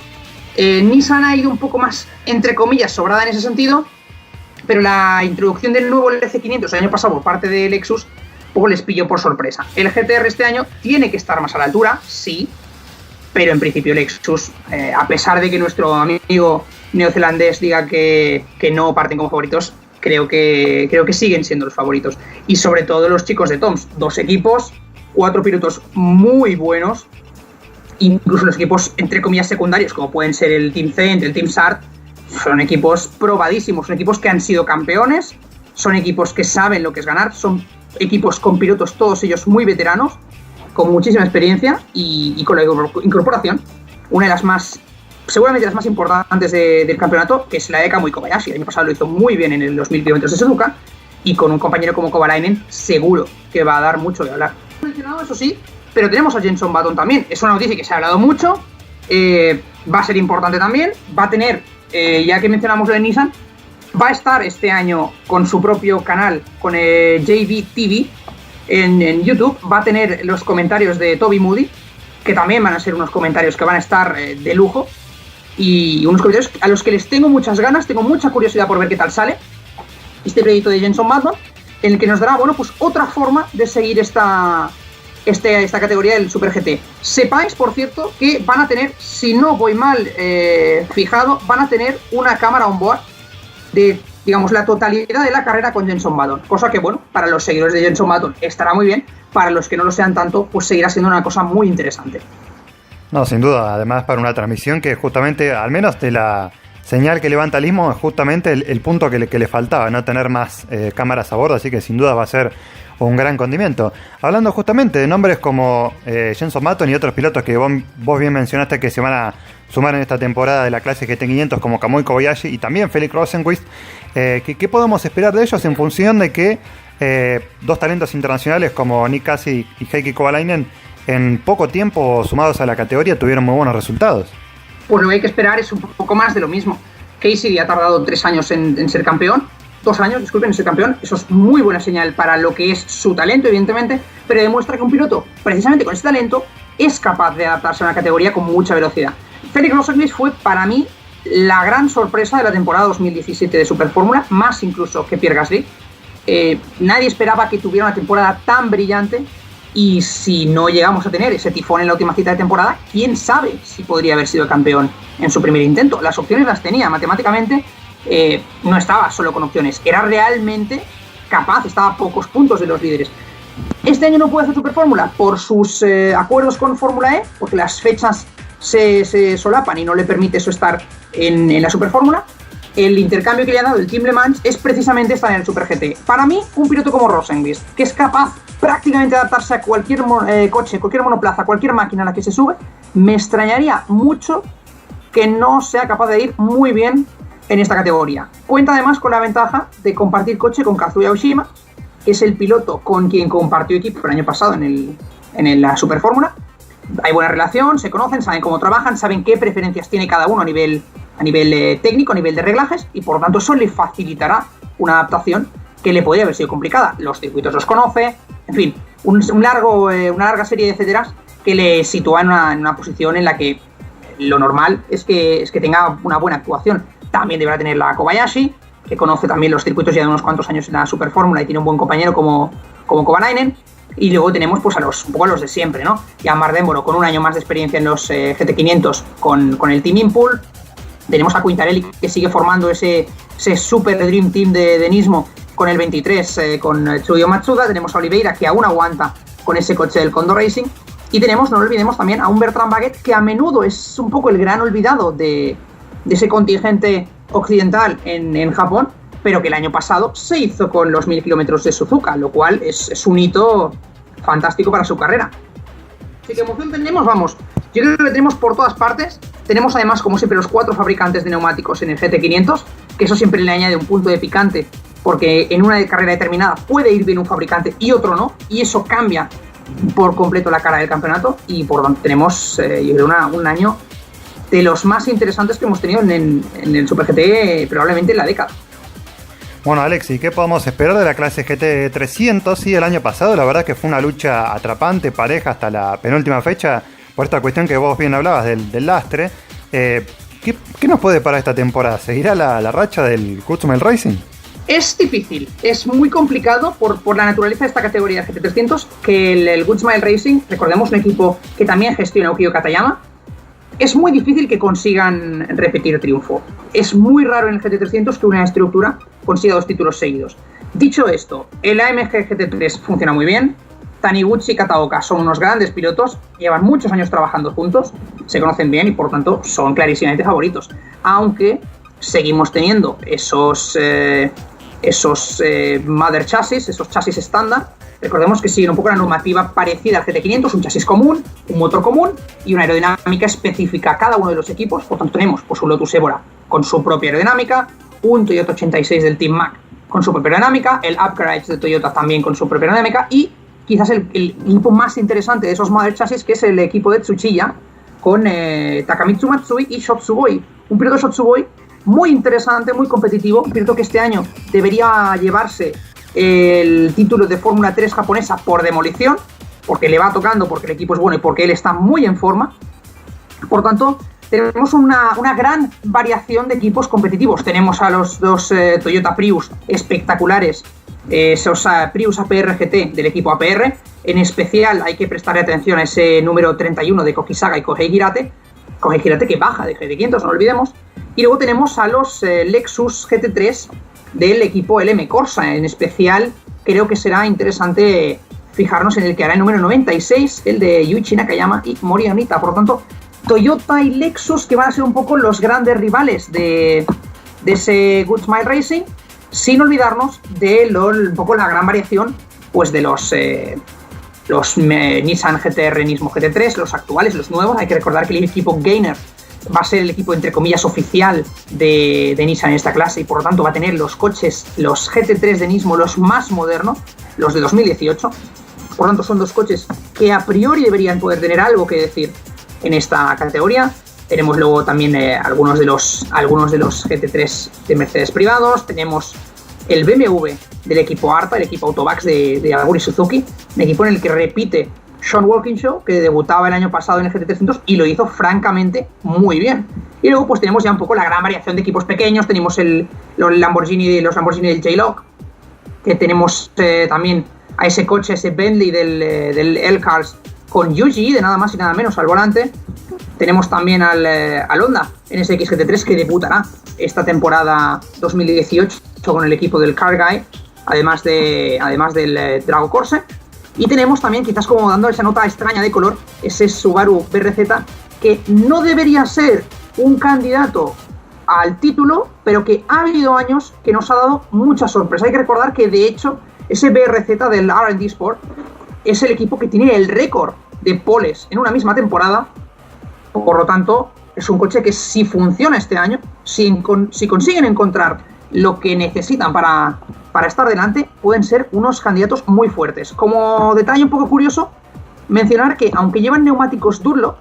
Nissan ha ido un poco más, entre comillas, sobrada en ese sentido, pero la introducción del nuevo LC500 el año pasado por parte de Lexus poco les pilló por sorpresa. El GTR este año tiene que estar más a la altura, sí, pero en principio Lexus, a pesar de que nuestro amigo neozelandés diga que no parten como favoritos, creo que siguen siendo los favoritos. Y sobre todo los chicos de Toms, 2 equipos, 4 pilotos muy buenos, incluso los equipos entre comillas secundarios, como pueden ser el Team Cent, el Team Sart, son equipos probadísimos, son equipos que han sido campeones, son equipos que saben lo que es ganar, son equipos con pilotos todos ellos muy veteranos, con muchísima experiencia y con la incorporación, una de las más, seguramente las más importantes del campeonato, que es la de Kamui Kobayashi. El año pasado lo hizo muy bien en los 1000 kilómetros de Suzuka, y con un compañero como Kovalainen seguro que va a dar mucho de hablar. Mencionado eso sí, pero tenemos a Jenson Button también, es una noticia que se ha hablado mucho, va a ser importante también, va a tener, ya que mencionamos lo de Nissan, va a estar este año con su propio canal, con JV TV en YouTube, va a tener los comentarios de Toby Moody, que también van a ser unos comentarios que van a estar de lujo, y unos comentarios a los que les tengo muchas ganas, tengo mucha curiosidad por ver qué tal sale este proyecto de Jenson Button, en el que nos dará, bueno, pues otra forma de seguir esta categoría del Super GT. Sepáis, por cierto, que van a tener, si no voy mal fijado, van a tener una cámara on board de, digamos, la totalidad de la carrera con Jenson Button, cosa que, bueno, para los seguidores de Jenson Button estará muy bien, para los que no lo sean tanto, pues seguirá siendo una cosa muy interesante. No, sin duda, además para una transmisión que justamente, al menos de la señal que levanta el mismo, es justamente el punto que le faltaba, no tener más cámaras a bordo, así que sin duda va a ser un gran condimento. Hablando justamente de nombres como Jenson Button y otros pilotos que vos bien mencionaste que se van a sumar en esta temporada de la clase GT500, como Kamui Kobayashi y también Felix Rosenqvist, ¿qué podemos esperar de ellos en función de que 2 talentos internacionales como Nick Cassidy y Heikki Kovalainen en poco tiempo sumados a la categoría tuvieron muy buenos resultados? Pues lo que hay que esperar es un poco más de lo mismo. Cassidy ha tardado 3 años en ser campeón, 2 años, disculpen, en ser campeón. Eso es muy buena señal para lo que es su talento, evidentemente, pero demuestra que un piloto, precisamente con ese talento, es capaz de adaptarse a una categoría con mucha velocidad. Felix Rosenqvist fue, para mí, la gran sorpresa de la temporada 2017 de Super Fórmula, más incluso que Pierre Gasly. Nadie esperaba que tuviera una temporada tan brillante, y si no llegamos a tener ese tifón en la última cita de temporada, quién sabe si podría haber sido campeón en su primer intento. Las opciones las tenía, matemáticamente no estaba solo con opciones, era realmente capaz, estaba a pocos puntos de los líderes. Este año no puede hacer Super Fórmula por sus acuerdos con Fórmula E, porque las fechas se solapan y no le permite eso estar en la Super Fórmula. El intercambio que le ha dado el Team Le Mans es precisamente estar en el Super GT. Para mí, un piloto como Rosenqvist, que es capaz prácticamente de adaptarse a cualquier coche, cualquier monoplaza, cualquier máquina a la que se sube, me extrañaría mucho que no sea capaz de ir muy bien en esta categoría. Cuenta además con la ventaja de compartir coche con Kazuya Oshima, que es el piloto con quien compartió equipo el año pasado en la Super Fórmula. Hay buena relación, se conocen, saben cómo trabajan, saben qué preferencias tiene cada uno a nivel técnico, a nivel de reglajes, y por lo tanto eso le facilitará una adaptación que le podría haber sido complicada. Los circuitos los conoce, en fin, una larga serie de etcéteras que le sitúa en una posición en la que lo normal es que tenga una buena actuación. También deberá tener la Kobayashi, que conoce también los circuitos ya de unos cuantos años en la Super Fórmula y tiene un buen compañero como Kovalainen. Y luego tenemos pues un poco a los de siempre, ¿no? Jan Mardenborough con un año más de experiencia en los GT500 con el Team Impul. Tenemos a Quintarelli, que sigue formando ese super Dream Team de Nismo con el 23, con Tsuyo Matsuda. Tenemos a Oliveira, que aún aguanta con ese coche del Condor Racing. Y tenemos, no lo olvidemos, también a un Bertrand Baguet, que a menudo es un poco el gran olvidado de ese contingente occidental en Japón, pero que el año pasado se hizo con los 1000 kilómetros de Suzuka, lo cual es un hito fantástico para su carrera. Así que emoción tenemos, vamos. Yo creo que lo tenemos por todas partes. Tenemos además, como siempre, los 4 fabricantes de neumáticos en el GT500, que eso siempre le añade un punto de picante, porque en una carrera determinada puede ir bien un fabricante y otro no, y eso cambia por completo la cara del campeonato, y por donde tenemos yo creo un año de los más interesantes que hemos tenido en el Super GT probablemente en la década. Bueno, Alex, ¿y qué podemos esperar de la clase GT300? Sí, el año pasado la verdad que fue una lucha atrapante, pareja hasta la penúltima fecha, por esta cuestión que vos bien hablabas del lastre. ¿Qué nos puede para esta temporada? ¿Seguirá la racha del Custom Racing? Es difícil, es muy complicado por la naturaleza de esta categoría de GT300, que el Good Smile Racing, recordemos un equipo que también gestiona Ukio Katayama, es muy difícil que consigan repetir triunfo. Es muy raro en el GT300 que una estructura consiga 2 títulos seguidos. Dicho esto, el AMG GT3 funciona muy bien. Taniguchi y Kataoka son unos grandes pilotos, llevan muchos años trabajando juntos, se conocen bien y por tanto son clarísimamente favoritos. Aunque seguimos teniendo esos mother chassis, esos chasis estándar. Recordemos que siguen un poco la normativa parecida al GT500, un chasis común, un motor común y una aerodinámica específica a cada uno de los equipos. Por tanto tenemos pues, un Lotus Evora con su propia aerodinámica, un Toyota 86 del Team Mac con su propia aerodinámica, el Upgarage de Toyota también con su propia aerodinámica y quizás el equipo más interesante de esos mother chassis, que es el equipo de Tsuchiya con Takamitsu Matsui y Shotsugoi. Un piloto Shotsugoi muy interesante, muy competitivo, un piloto que este año debería llevarse el título de Fórmula 3 japonesa por demolición, porque le va tocando, porque el equipo es bueno y porque él está muy en forma. Por tanto, tenemos una gran variación de equipos competitivos. Tenemos a los dos Toyota Prius espectaculares, esos Prius APR GT del equipo APR. En especial hay que prestarle atención a ese número 31 de Kokisaga y Kohei Hirate que baja de GT500, no lo olvidemos. Y luego tenemos a los Lexus GT3 del equipo LM Corsa. En especial creo que será interesante fijarnos en el que hará el número 96, el de Yuichi Nakayama y Mori Onita. Por lo tanto, Toyota y Lexus que van a ser un poco los grandes rivales de ese Good Smile Racing, sin olvidarnos de un poco la gran variación pues de los Nissan GTR Nismo GT3, los actuales, los nuevos. Hay que recordar que el equipo Gainer va a ser el equipo entre comillas oficial de Nissan en esta clase y por lo tanto va a tener los coches, los GT3 de Nismo, los más modernos, los de 2018. Por lo tanto son 2 coches que a priori deberían poder tener algo que decir en esta categoría. Tenemos luego también algunos de los GT3 de Mercedes privados. Tenemos el BMW del equipo ARTA, el equipo Autobax de Aguri Suzuki, un equipo en el que repite Sean Walkinshaw, que debutaba el año pasado en el GT300 y lo hizo francamente muy bien. Y luego pues tenemos ya un poco la gran variación de equipos pequeños. Tenemos los Lamborghini del J-Log, que tenemos también a ese coche, ese Bentley del L-Cars con Yuji, de nada más y nada menos al volante. Tenemos también al Honda NSX GT3 que debutará esta temporada 2018 con el equipo del Car Guy, además del Drago Corse. Y tenemos también, quizás como dando esa nota extraña de color, ese Subaru BRZ que no debería ser un candidato al título, pero que ha habido años que nos ha dado mucha sorpresa. Hay que recordar que de hecho ese BRZ del R&D Sport es el equipo que tiene el récord de poles en una misma temporada. Por lo tanto, es un coche que si funciona este año, si consiguen encontrar lo que necesitan para estar delante, pueden ser unos candidatos muy fuertes. Como detalle un poco curioso, mencionar que aunque llevan neumáticos Dunlop,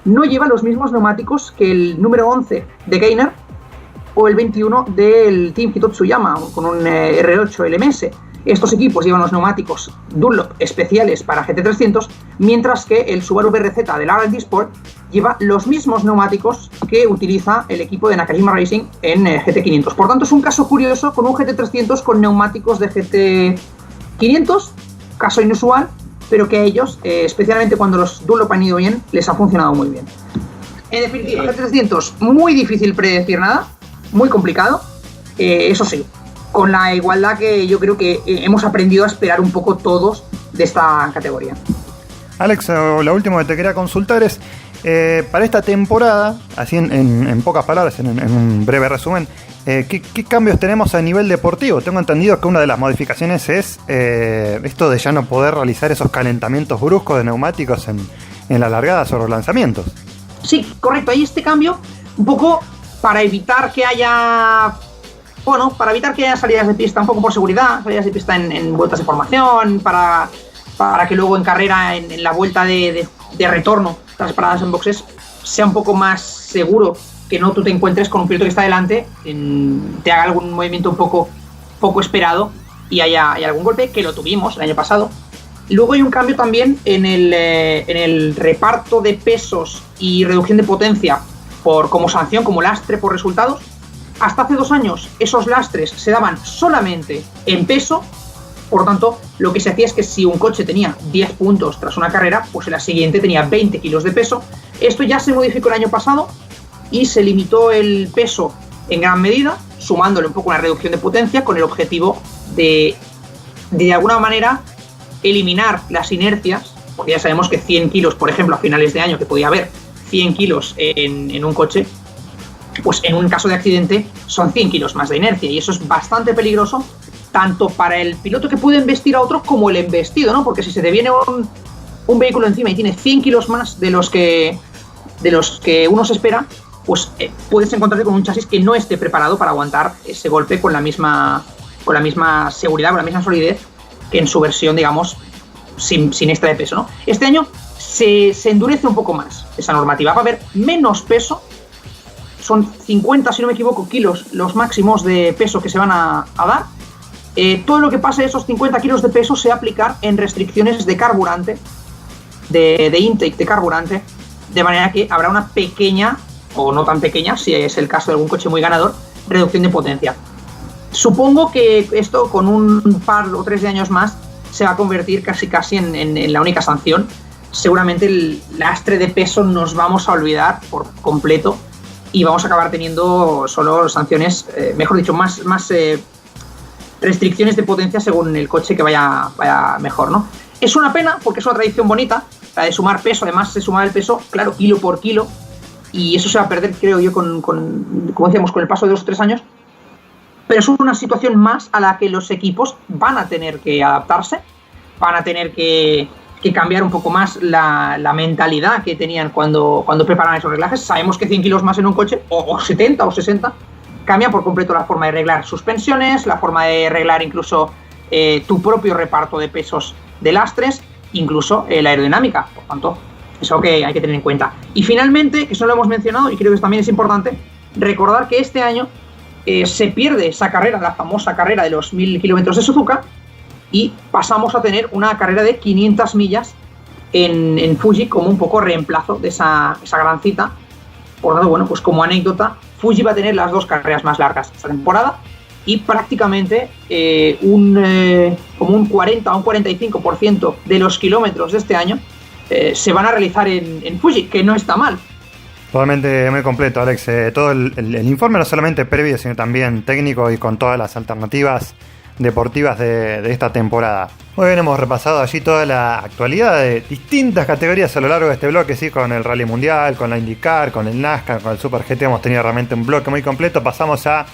no llevan los mismos neumáticos que el número 11 de Gainer o el 21 del Team Hito Tsuyama con un R8 LMS. Estos equipos llevan los neumáticos Dunlop especiales para GT300, mientras que el Subaru BRZ del R&D Sport lleva los mismos neumáticos que utiliza el equipo de Nakajima Racing en GT500. Por tanto, es un caso curioso con un GT300 con neumáticos de GT500, caso inusual, pero que a ellos, especialmente cuando los Dunlop han ido bien, les ha funcionado muy bien. En definitiva, GT300, muy difícil predecir nada, muy complicado, eso sí, con la igualdad que yo creo que hemos aprendido a esperar un poco todos de esta categoría. Alex, lo último que te quería consultar es, para esta temporada, así en pocas palabras, en un breve resumen, ¿qué cambios tenemos a nivel deportivo? Tengo entendido que una de las modificaciones es esto de ya no poder realizar esos calentamientos bruscos de neumáticos en las largadas o los lanzamientos. Sí, correcto, hay este cambio un poco para evitar que haya... Bueno, para evitar que haya salidas de pista, un poco por seguridad, salidas de pista en vueltas de formación, para que luego en carrera, en la vuelta de retorno, tras paradas en boxes, sea un poco más seguro, que no tú te encuentres con un piloto que está delante, te haga algún movimiento un poco poco esperado y haya algún golpe, que lo tuvimos el año pasado. Luego hay un cambio también en el reparto de pesos y reducción de potencia como sanción, como lastre por resultados. Hasta hace 2 años esos lastres se daban solamente en peso. Por lo tanto, lo que se hacía es que si un coche tenía 10 puntos tras una carrera, pues en la siguiente tenía 20 kilos de peso. Esto ya se modificó el año pasado y se limitó el peso en gran medida, sumándole un poco una reducción de potencia con el objetivo de alguna manera eliminar las inercias, porque ya sabemos que 100 kilos, por ejemplo, a finales de año, que podía haber 100 kilos en un coche, pues en un caso de accidente son 100 kilos más de inercia, y eso es bastante peligroso tanto para el piloto que puede embestir a otro como el embestido, ¿no? Porque si se te viene un vehículo encima y tiene 100 kilos más de los que uno se espera, pues puedes encontrarte con un chasis que no esté preparado para aguantar ese golpe con la misma seguridad, con la misma solidez que en su versión, digamos, sin extra de peso, ¿no? Este año se endurece un poco más esa normativa. Va a haber menos peso. Son 50, si no me equivoco, kilos los máximos de peso que se van a dar. Todo lo que pase de esos 50 kilos de peso se va a aplicar en restricciones de carburante, de intake de carburante, de manera que habrá una pequeña, o no tan pequeña, si es el caso de algún coche muy ganador, reducción de potencia. Supongo que esto con un par o 3 de años más se va a convertir casi en la única sanción. Seguramente el lastre de peso nos vamos a olvidar por completo y vamos a acabar teniendo solo sanciones, mejor dicho, más restricciones de potencia según el coche que vaya mejor, ¿no? Es una pena porque es una tradición bonita, la de sumar peso. Además se suma el peso, claro, kilo por kilo, y eso se va a perder, creo yo, como decíamos, con el paso de 2 o 3 años. Pero es una situación más a la que los equipos van a tener que adaptarse, van a tener que cambiar un poco más la mentalidad que tenían cuando preparan esos reglajes. Sabemos que 100 kilos más en un coche, o 70 o 60, cambia por completo la forma de reglar suspensiones, la forma de reglar incluso tu propio reparto de pesos de lastres, incluso la aerodinámica. Por tanto, eso que hay que tener en cuenta. Y finalmente, que eso lo hemos mencionado y creo que también es importante, recordar que este año se pierde esa carrera, la famosa carrera de los 1000 kilómetros de Suzuka, y pasamos a tener una carrera de 500 millas en Fuji como un poco reemplazo de esa gran cita. Por lo tanto, bueno, pues como anécdota, Fuji va a tener las 2 carreras más largas esta temporada y prácticamente como un 40 o un 45% de los kilómetros de este año se van a realizar en Fuji, que no está mal. Totalmente muy completo, Alex. Todo el informe no solamente previo, sino también técnico y con todas las alternativas deportivas de esta temporada. Muy bien, hemos repasado allí toda la actualidad de distintas categorías a lo largo de este bloque, ¿sí? Con el Rally Mundial, con la IndyCar, con el NASCAR, con el Super GT. Hemos tenido realmente un bloque muy completo. Pasamos a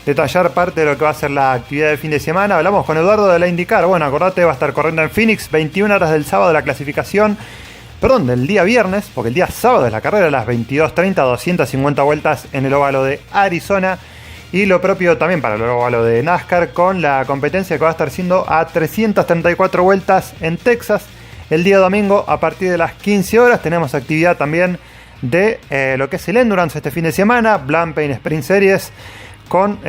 detallar parte de lo que va a ser la actividad del fin de semana. Hablamos con Eduardo de la IndyCar. Bueno, acordate, va a estar corriendo en Phoenix, 21 horas del sábado la clasificación. Perdón, del día viernes, porque el día sábado es la carrera a las 22:30, 250 vueltas en el óvalo de Arizona. Y lo propio también para el óvalo de NASCAR, con la competencia que va a estar siendo a 334 vueltas en Texas. El día domingo, a partir de las 15 horas, tenemos actividad también de lo que es el Endurance este fin de semana, Blancpain Sprint Series, con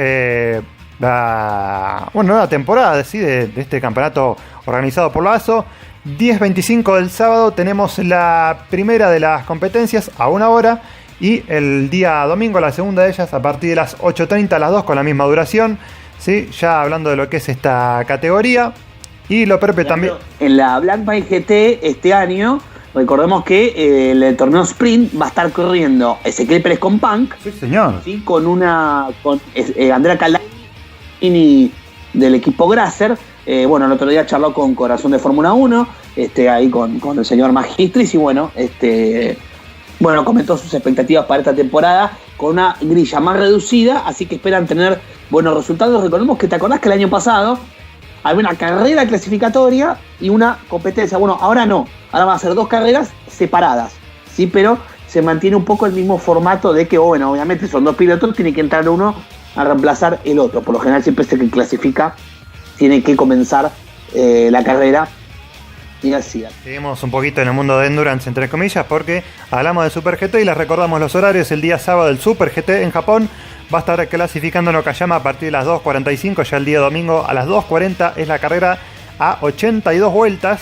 la nueva temporada de este campeonato organizado por la ASO. 10:25 del sábado tenemos la primera de las competencias a 1 hora. Y el día domingo la segunda de ellas a partir de las 8:30, las 2 con la misma duración, ¿sí? Ya hablando de lo que es esta categoría. Y lo propio también. En la Blancpain GT este año, recordemos que el torneo Sprint va a estar corriendo Ezequiel Pérez con Punk. Sí, señor. ¿Sí? Con Andrea Caldini del equipo Grasser. Bueno, el otro día charló con Corazón de Fórmula 1, ahí con el señor Magistris, y bueno, comentó sus expectativas para esta temporada con una grilla más reducida, así que esperan tener buenos resultados. Recordemos que te acordás que el año pasado había una carrera clasificatoria y una competencia. Bueno, ahora no, ahora van a ser 2 carreras separadas, ¿sí? Pero se mantiene un poco el mismo formato de que, bueno, obviamente son 2 pilotos, tiene que entrar uno a reemplazar el otro. Por lo general siempre el que clasifica tiene que comenzar la carrera. Y así. Seguimos un poquito en el mundo de Endurance, entre comillas, porque hablamos de Super GT y les recordamos los horarios. El día sábado el Super GT en Japón va a estar clasificando Nakayama a partir de las 2:45, ya el día domingo a las 2:40 es la carrera a 82 vueltas.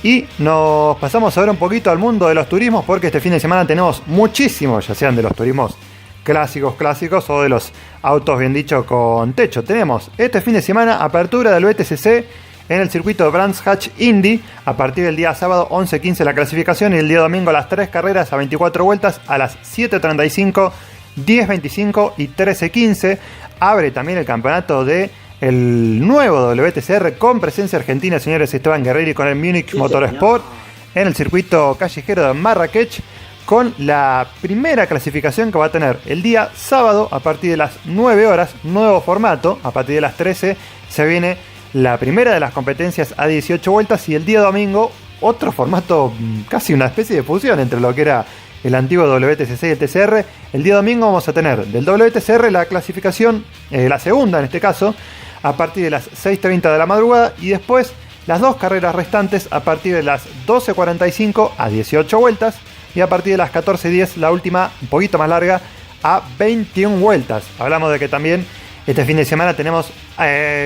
Y nos pasamos a ver un poquito al mundo de los turismos, porque este fin de semana tenemos muchísimos, ya sean de los turismos clásicos o de los autos, bien dicho, con techo. Tenemos este fin de semana apertura del BTCC en el circuito de Brands Hatch Indy, a partir del día sábado 11:15 la clasificación, y el día domingo las 3 carreras a 24 vueltas a las 7:35, 10:25 y 13:15. Abre también el campeonato de el nuevo WTCR con presencia argentina, señores, Esteban Guerreri con el Munich Motorsport en el circuito callejero de Marrakech, con la primera clasificación que va a tener el día sábado a partir de las 9 horas, nuevo formato, a partir de las 13 se viene la primera de las competencias a 18 vueltas, y el día domingo otro formato, casi una especie de fusión entre lo que era el antiguo WTCC y el TCR. El día domingo vamos a tener del WTCR la clasificación, la segunda en este caso, a partir de las 6:30 de la madrugada, y después las 2 carreras restantes a partir de las 12:45 a 18 vueltas, y a partir de las 14:10 la última, un poquito más larga, a 21 vueltas. Hablamos de que también este fin de semana tenemos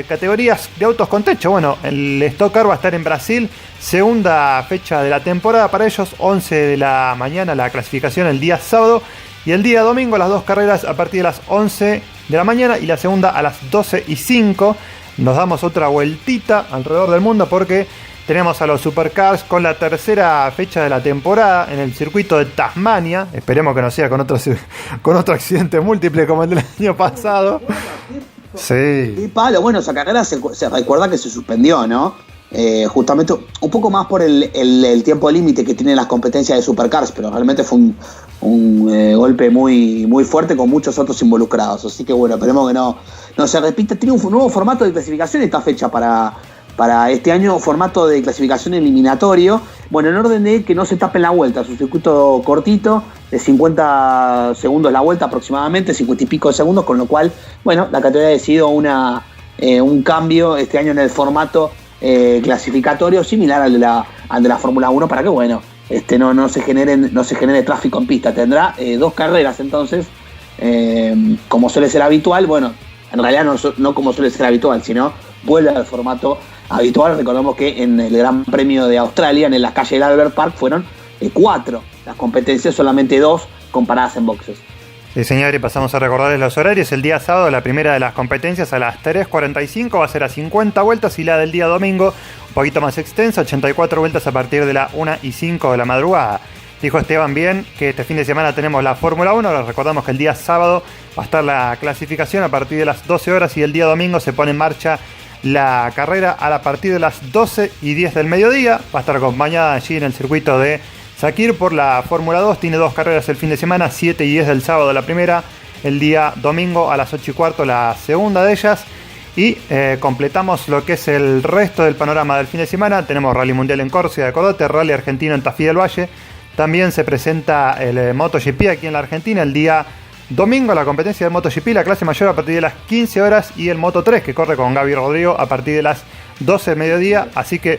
categorías de autos con techo. Bueno, el Stock Car va a estar en Brasil, segunda fecha de la temporada para ellos, 11 de la mañana la clasificación el día sábado, y el día domingo las 2 carreras a partir de las 11 de la mañana y la segunda a las 12:05. Nos damos otra vueltita alrededor del mundo, porque tenemos a los Supercars con la tercera fecha de la temporada en el circuito de Tasmania. Esperemos que no sea con otro accidente múltiple como el del año pasado. Sí. Y palo, bueno, esa carrera se recuerda que se suspendió, ¿no? Justamente un poco más por el tiempo límite que tienen las competencias de Supercars, pero realmente fue un golpe muy, muy fuerte con muchos otros involucrados. Así que bueno, esperemos que no se repita. Tiene un nuevo formato de clasificación esta fecha para este año, formato de clasificación eliminatorio. Bueno, en orden de que no se tapen la vuelta, es un circuito cortito, de 50 segundos la vuelta aproximadamente, 50 y pico de segundos, con lo cual, bueno, la categoría ha decidido un cambio este año en el formato clasificatorio, similar al de la Fórmula 1, para que, bueno, no se genere tráfico en pista. Tendrá 2 carreras entonces, como suele ser habitual. Bueno, en realidad no como suele ser habitual, sino vuelve al formato habitual. Recordemos que en el Gran Premio de Australia, en la calle del Albert Park, fueron 4 las competencias, solamente 2 comparadas en boxes. Sí, señor, y pasamos a recordarles los horarios. El día sábado la primera de las competencias a las 3:45 va a ser a 50 vueltas, y la del día domingo un poquito más extensa, 84 vueltas a partir de la 1:05 de la madrugada. Dijo Esteban bien que este fin de semana tenemos la Fórmula 1. Les recordamos que el día sábado va a estar la clasificación a partir de las 12 horas, y el día domingo se pone en marcha la carrera a partir de las 12:10 del mediodía. Va a estar acompañada allí en el circuito de Sakir por la Fórmula 2. Tiene 2 carreras el fin de semana, 7:10 del sábado la primera, el día domingo a las 8:15 la segunda de ellas. Y completamos lo que es el resto del panorama del fin de semana. Tenemos Rally Mundial en Córcega de Cordote, Rally Argentino en Tafí del Valle. También se presenta el MotoGP aquí en la Argentina el día domingo, la competencia del MotoGP, la clase mayor a partir de las 15 horas, y el Moto3 que corre con Gaby Rodrigo a partir de las 12 del mediodía. Así que,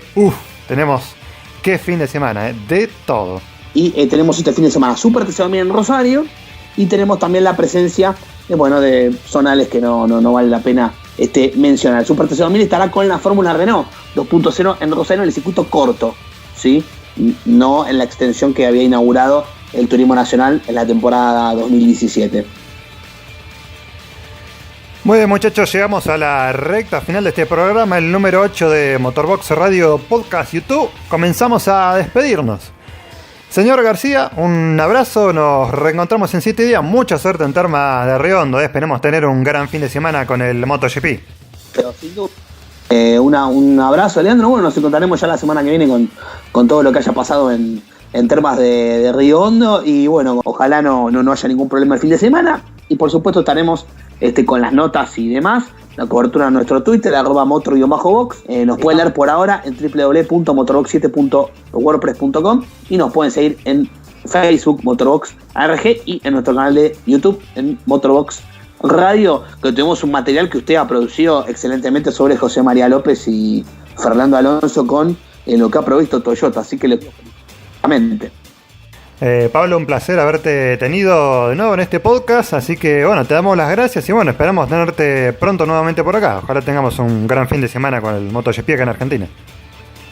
tenemos qué fin de semana, de todo. Y tenemos este fin de semana Super TC2000 en Rosario, y tenemos también la presencia de zonales que no vale la pena mencionar. El Super TC2000 estará con la Fórmula Renault 2.0 en Rosario, en el circuito corto, ¿sí? No en la extensión que había inaugurado el Turismo Nacional en la temporada 2017. Muy bien, muchachos, llegamos a la recta final de este programa, el número 8 de Motorbox Radio Podcast YouTube. Comenzamos a despedirnos. Señor García, un abrazo, nos reencontramos en 7 días. Mucha suerte en Termas de Riondo, esperemos tener un gran fin de semana con el MotoGP. Pero sin duda, un abrazo, Leandro. Bueno, nos encontraremos ya la semana que viene con todo lo que haya pasado en Termas de Río Hondo, y bueno, ojalá no haya ningún problema el fin de semana, y por supuesto estaremos con las notas y demás, la cobertura en nuestro Twitter, @motor_box. Nos pueden leer por ahora en www.motorbox7.wordpress.com, y nos pueden seguir en Facebook Motorbox ARG, y en nuestro canal de YouTube en Motorbox Radio, que tenemos un material que usted ha producido excelentemente sobre José María López y Fernando Alonso con lo que ha provisto Toyota, así que Pablo, un placer haberte tenido de nuevo en este podcast, así que bueno, te damos las gracias y bueno, esperamos tenerte pronto nuevamente por acá. Ojalá tengamos un gran fin de semana con el MotoGP acá en Argentina.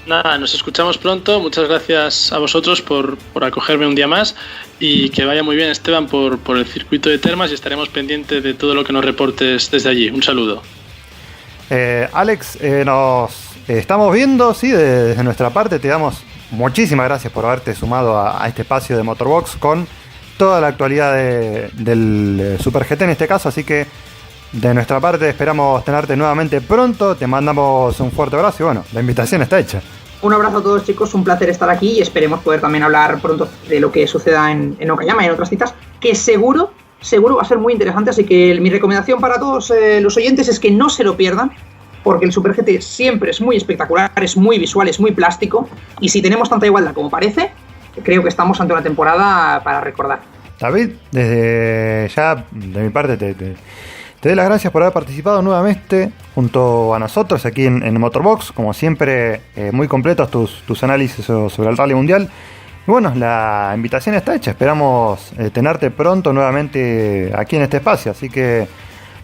Nada, nos escuchamos pronto. Muchas gracias a vosotros por acogerme un día más y que vaya muy bien, Esteban, por el circuito de Termas y estaremos pendientes de todo lo que nos reportes desde allí. Un saludo. Alex, nos estamos viendo, sí, desde nuestra parte te damos muchísimas gracias por haberte sumado a este espacio de Motorbox con toda la actualidad del Super GT en este caso, así que de nuestra parte esperamos tenerte nuevamente pronto, te mandamos un fuerte abrazo y bueno, la invitación está hecha. Un abrazo a todos, chicos, un placer estar aquí y esperemos poder también hablar pronto de lo que suceda en Okayama y en otras citas, que seguro va a ser muy interesante, así que mi recomendación para todos los oyentes es que no se lo pierdan, porque el Super GT siempre es muy espectacular, es muy visual, es muy plástico, y si tenemos tanta igualdad como parece, creo que estamos ante una temporada para recordar. David, desde ya de mi parte te doy las gracias por haber participado nuevamente junto a nosotros aquí en Motorbox, como siempre muy completos tus análisis sobre el Rally Mundial. Y bueno, la invitación está hecha, esperamos tenerte pronto nuevamente aquí en este espacio, así que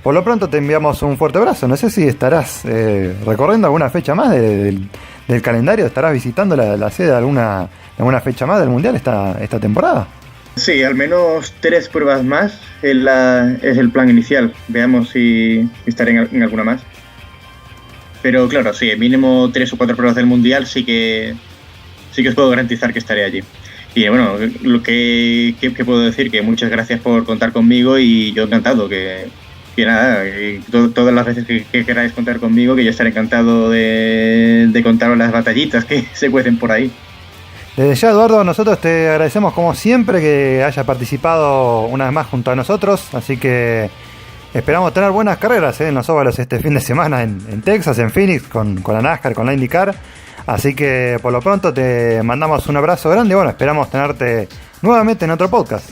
por lo pronto te enviamos un fuerte abrazo. No sé si estarás recorriendo alguna fecha más del calendario, estarás visitando la sede de alguna fecha más del Mundial esta temporada. Sí, al menos 3 pruebas más es el plan inicial. Veamos si estaré en alguna más. Pero claro, sí, mínimo 3 o 4 pruebas del Mundial sí que os puedo garantizar que estaré allí. Y bueno, lo que puedo decir, que muchas gracias por contar conmigo y yo encantado, que nada, todas las veces que queráis contar conmigo, que yo estaré encantado de contaros las batallitas que se cuecen por ahí. Desde ya, Eduardo, nosotros te agradecemos como siempre que hayas participado una vez más junto a nosotros, así que esperamos tener buenas carreras en los óvalos este fin de semana en Texas, en Phoenix, con la NASCAR, con la IndyCar, así que por lo pronto te mandamos un abrazo grande y bueno, esperamos tenerte nuevamente en otro podcast.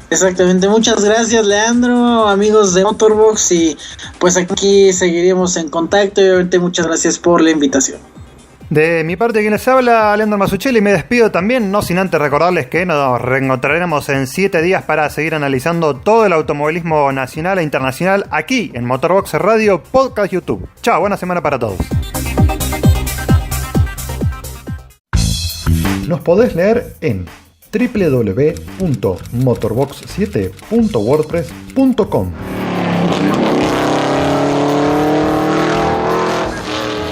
Exactamente, muchas gracias, Leandro, amigos de Motorbox, y pues aquí seguiremos en contacto y obviamente muchas gracias por la invitación. De mi parte, quien les habla, Leandro Masuchelli, me despido también, no sin antes recordarles que nos reencontraremos en 7 días para seguir analizando todo el automovilismo nacional e internacional aquí en Motorbox Radio, Podcast, YouTube. Chao, buena semana para todos. Nos podés leer en www.motorbox7.wordpress.com.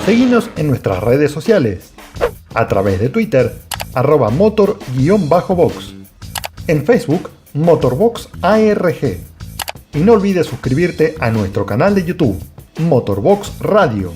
Seguinos en nuestras redes sociales, a través de Twitter, @motor_box, en Facebook, MotorboxARG. Y no olvides suscribirte a nuestro canal de YouTube, Motorbox Radio.